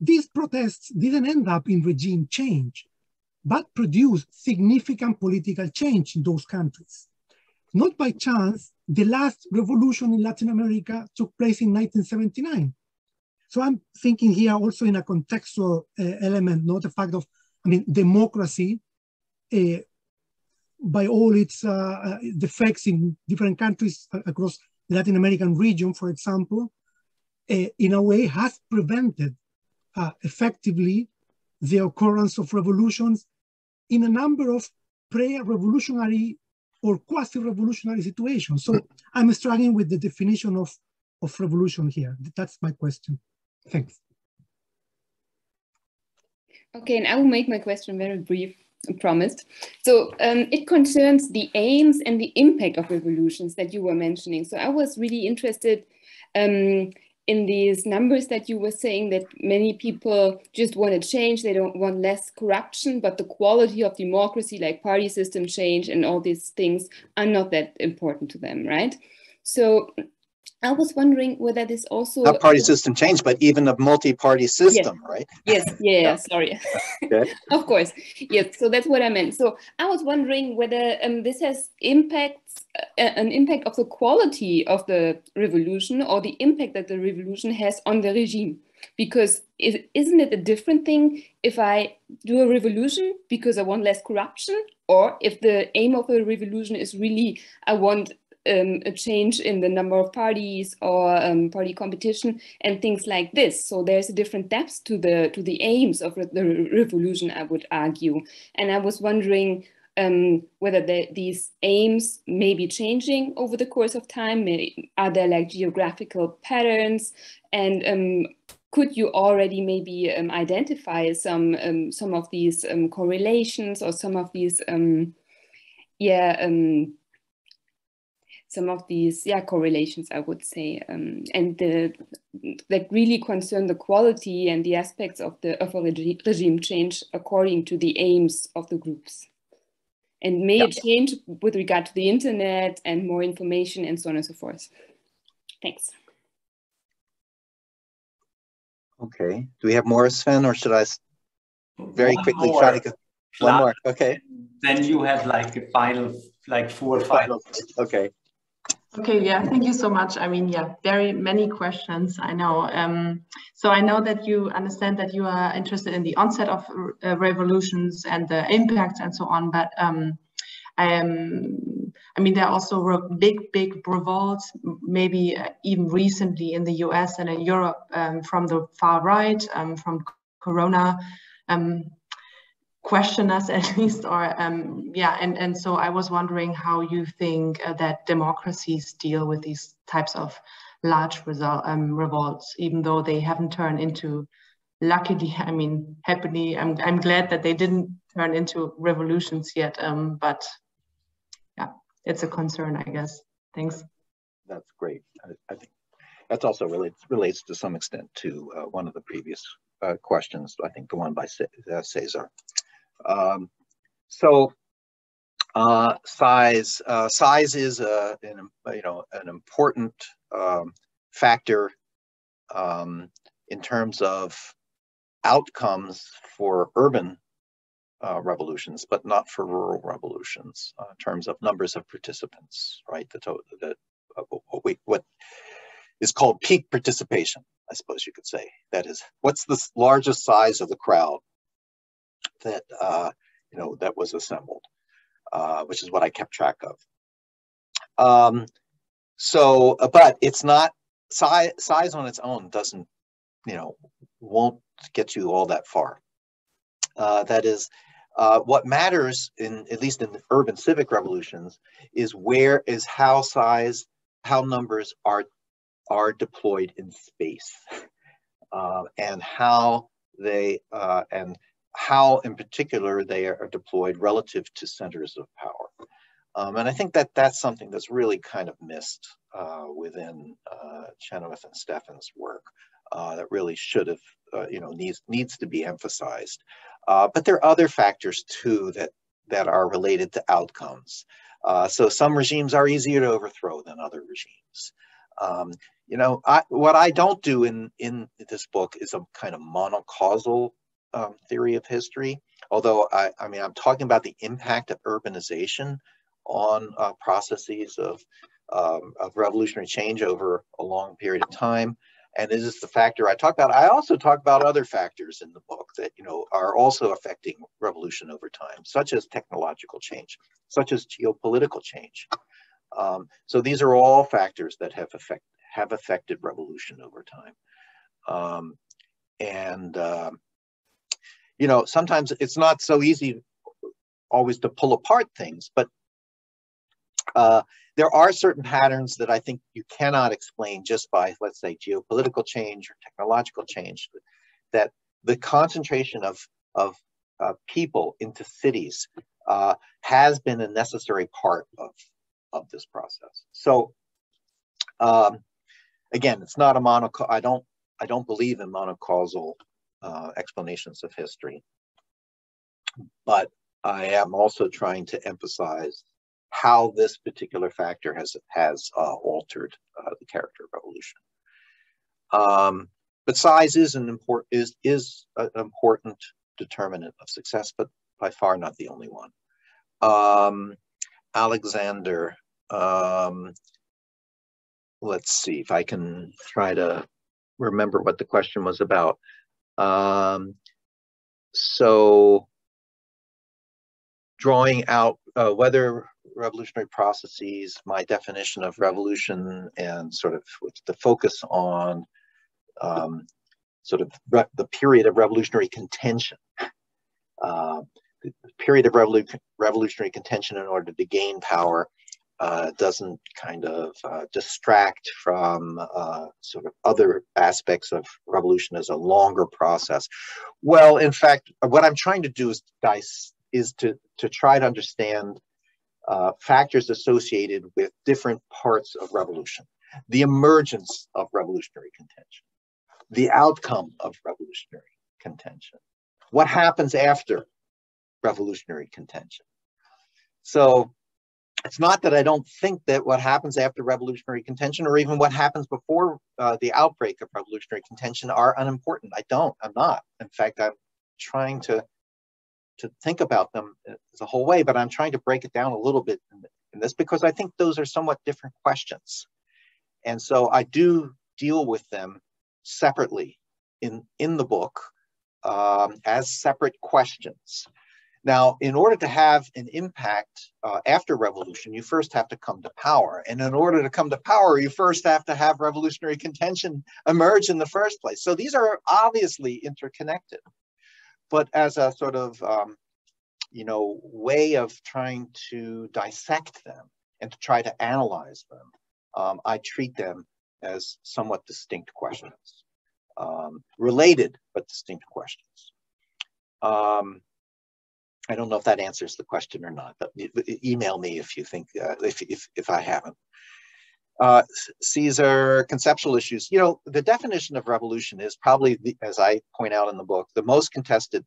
these protests didn't end up in regime change, but produced significant political change in those countries. Not by chance, the last revolution in Latin America took place in 1979. So I'm thinking here also in a contextual element, not the fact of, I mean, democracy, by all its defects in different countries across the Latin American region, for example, in a way has prevented effectively the occurrence of revolutions in a number of pre-revolutionary or quasi-revolutionary situations. So I'm struggling with the definition of revolution here. That's my question. Thanks. Okay, and I will make my question very brief, I promised. So it concerns the aims and the impact of revolutions that you were mentioning. So I was really interested in these numbers that you were saying that many people just want to change. They don't want less corruption, but the quality of democracy, like party system change and all these things, are not that important to them, right? So I was wondering whether this also... Not party system change, but even a multi-party system, yes. right? Yes, yeah, sorry. Okay. Of course, yes, so that's what I meant. So I was wondering whether this has an impact of the quality of the revolution or the impact that the revolution has on the regime. Because isn't it a different thing if I do a revolution because I want less corruption, or if the aim of a revolution is really I want a change in the number of parties or party competition and things like this. So there's a different depth to the aims of the revolution, I would argue. And I was wondering whether these aims may be changing over the course of time. Are there like geographical patterns? And could you already maybe identify some of these correlations or some of these correlations, I would say, and that really concern the quality and the aspects of a regime change according to the aims of the groups. And may it change with regard to the internet and more information and so on and so forth. Thanks. Okay. Do we have more, Sven, or should I very quickly try to go? One more. Okay. Then you have like a final, like 4 or 5. Okay. Okay, yeah, thank you so much. I mean, yeah, very many questions, I know. So I know that you understand that you are interested in the onset of revolutions and the impact and so on, but I mean, there are also big revolts, maybe even recently in the US and in Europe from the far right, from Corona. Question us at least, or and so I was wondering how you think that democracies deal with these types of large revolts, even though they haven't turned into, luckily, I mean, happily, I'm glad that they didn't turn into revolutions yet, but yeah, it's a concern, I guess. Thanks. That's great. I think that's also relates to some extent to one of the previous questions, I think the one by Cesar. Size is an important factor in terms of outcomes for urban revolutions, but not for rural revolutions in terms of numbers of participants, right? What is called peak participation, I suppose you could say. That is, what's the largest size of the crowd that that was assembled, which is what I kept track of. But it's not size on its own doesn't, won't get you all that far. That is, what matters at least in urban civic revolutions is how numbers are deployed in space, and how they how in particular they are deployed relative to centers of power. And I think that that's something that's really kind of missed within Chenoweth and Stephan's work that really should have, needs to be emphasized. But there are other factors too that are related to outcomes. So some regimes are easier to overthrow than other regimes. You know, what I don't do in this book is a kind of monocausal theory of history. Although I mean, I'm talking about the impact of urbanization on processes of revolutionary change over a long period of time. And this is the factor I talk about. I also talk about other factors in the book that, you know, are also affecting revolution over time, such as technological change, such as geopolitical change. So these are all factors that have affected revolution over time. You know, sometimes it's not so easy always to pull apart things, but there are certain patterns that I think you cannot explain just by, let's say, geopolitical change or technological change, that the concentration of people into cities has been a necessary part of this process. So again, it's not a I don't believe in monocausal explanations of history, but I am also trying to emphasize how this particular factor has altered the character of revolution. But size is an important determinant of success, but by far not the only one. Alexander, let's see if I can try to remember what the question was about. So drawing out whether revolutionary processes, my definition of revolution, and sort of with the focus on sort of the period of revolutionary contention. The period of revolutionary contention in order to gain power doesn't kind of distract from sort of other aspects of revolution as a longer process. Well, in fact, what I'm trying to do is to try to understand factors associated with different parts of revolution, the emergence of revolutionary contention, the outcome of revolutionary contention, what happens after revolutionary contention. So it's not that I don't think that what happens after revolutionary contention or even what happens before the outbreak of revolutionary contention are unimportant. I'm not. In fact, I'm trying to think about them the whole way, but I'm trying to break it down a little bit in this because I think those are somewhat different questions. And so I do deal with them separately in the book as separate questions. Now, in order to have an impact after revolution, you first have to come to power. And in order to come to power, you first have to have revolutionary contention emerge in the first place. So these are obviously interconnected. But as a sort of, you know, way of trying to dissect them and to try to analyze them, I treat them as somewhat distinct questions, related but distinct questions. I don't know if that answers the question or not, but email me if you think, if I haven't. Caesar, conceptual issues. You know, the definition of revolution is probably, as I point out in the book, the most contested,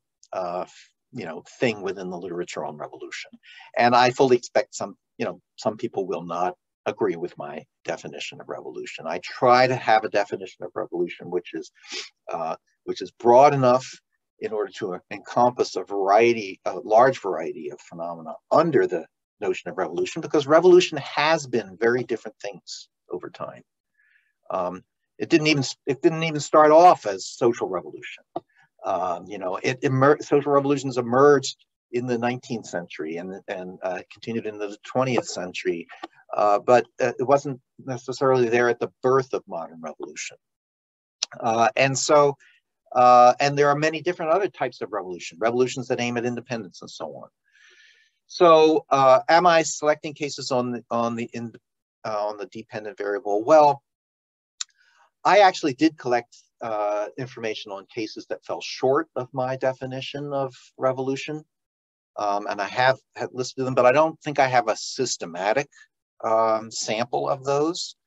you know, thing within the literature on revolution. And I fully expect some people will not agree with my definition of revolution. I try to have a definition of revolution which is broad enough in order to encompass a large variety of phenomena under the notion of revolution, because revolution has been very different things over time. It didn't even start off as social revolution. You know, social revolutions emerged in the 19th century and continued into the 20th century, but it wasn't necessarily there at the birth of modern revolution. And there are many different other types of revolutions that aim at independence and so on. So, am I selecting cases on the dependent variable? Well, I actually did collect information on cases that fell short of my definition of revolution, and I have listed them, but I don't think I have a systematic sample of those.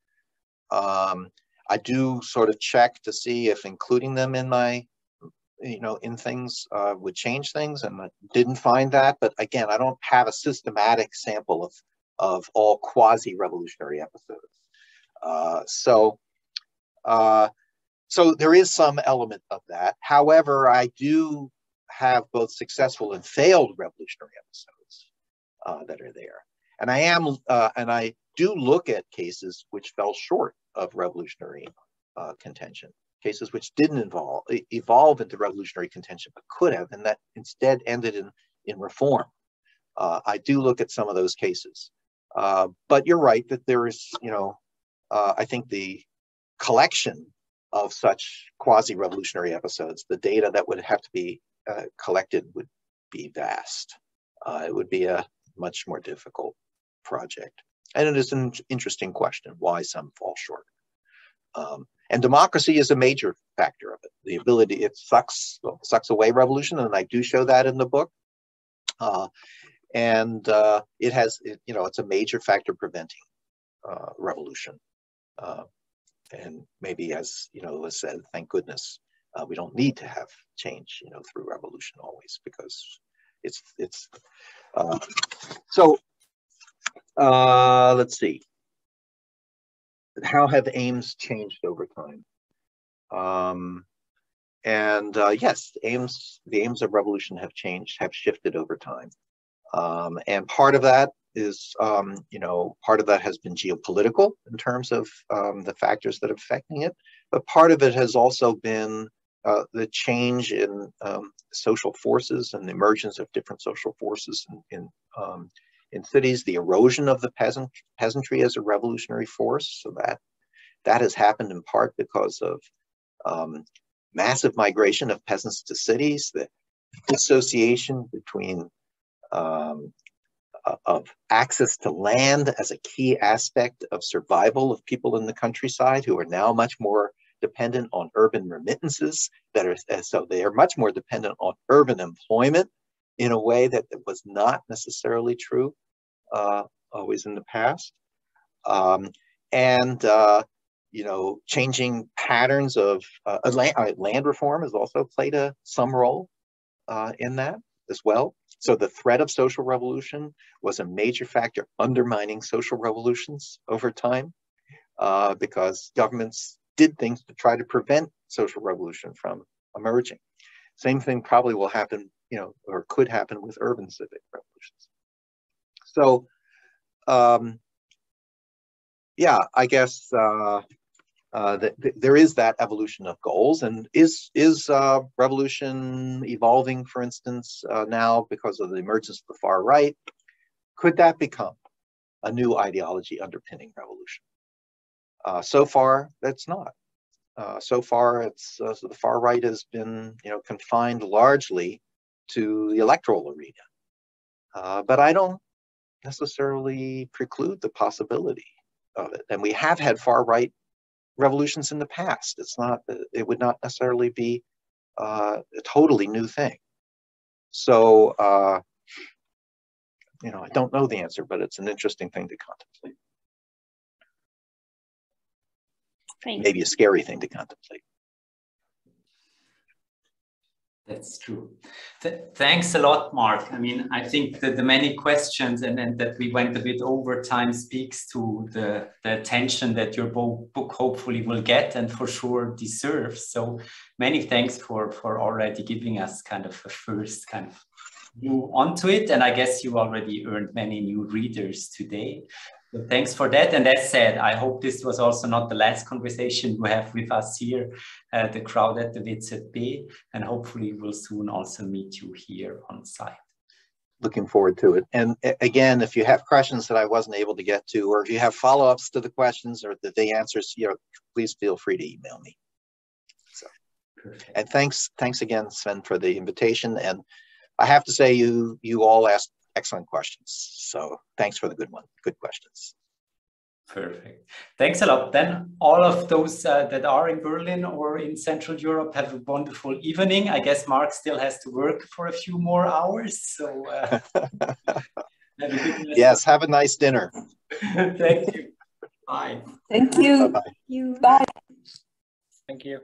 I do sort of check to see if including them in my, in things would change things, and I didn't find that. But again, I don't have a systematic sample of all quasi-revolutionary episodes. So So there is some element of that. However, I do have both successful and failed revolutionary episodes that are there. And I do look at cases which fell short of revolutionary contention, cases which didn't evolve into revolutionary contention, but could have, and that instead ended in reform. I do look at some of those cases. But you're right that there is, I think the collection of such quasi-revolutionary episodes, the data that would have to be collected would be vast. It would be a much more difficult project. And it is an interesting question, why some fall short. And democracy is a major factor of it. The ability, it sucks away revolution, and I do show that in the book. And it has, it's a major factor preventing revolution. And maybe, as was said, thank goodness we don't need to have change, through revolution always, because it's so. Let's see. How have aims changed over time? Yes, the aims of revolution have changed, have shifted over time. And part of that is, part of that has been geopolitical in terms of the factors that are affecting it, but part of it has also been the change in social forces and the emergence of different social forces in cities, the erosion of the peasantry as a revolutionary force. So that has happened in part because of massive migration of peasants to cities, the dissociation between of access to land as a key aspect of survival of people in the countryside who are now much more dependent on urban remittances so they are much more dependent on urban employment in a way that was not necessarily true always in the past. Changing patterns of land reform has also played some role in that as well. So the threat of social revolution was a major factor undermining social revolutions over time because governments did things to try to prevent social revolution from emerging. Same thing probably will happen, or could happen with urban civic revolutions. So, yeah, I guess there is that evolution of goals, and is revolution evolving, for instance, now because of the emergence of the far right? Could that become a new ideology underpinning revolution? So far, that's not. So far, so the far right has been, confined largely to the electoral arena. But I don't necessarily preclude the possibility of it. And we have had far right revolutions in the past. It would not necessarily be a totally new thing. So, I don't know the answer, but it's an interesting thing to contemplate. Maybe a scary thing to contemplate. That's true. Thanks a lot, Mark. I mean, I think that the many questions and that we went a bit over time speaks to the attention that your book hopefully will get and for sure deserves. So many thanks for already giving us kind of a first kind of view onto it. And I guess you already earned many new readers today. So thanks for that. And as said, I hope this was also not the last conversation you have with us here, the crowd at the WZB, and hopefully we'll soon also meet you here on site. Looking forward to it. And again, if you have questions that I wasn't able to get to, or if you have follow-ups to the questions or the answers, please feel free to email me. So, and thanks again, Sven, for the invitation. And I have to say, you all asked excellent questions. So thanks for the good questions. Perfect. Thanks a lot. Then all of those that are in Berlin or in Central Europe have a wonderful evening. I guess Mark still has to work for a few more hours. So have a good yes, have a nice dinner. Thank you. Bye. Thank you. Bye-bye. Bye. Thank you.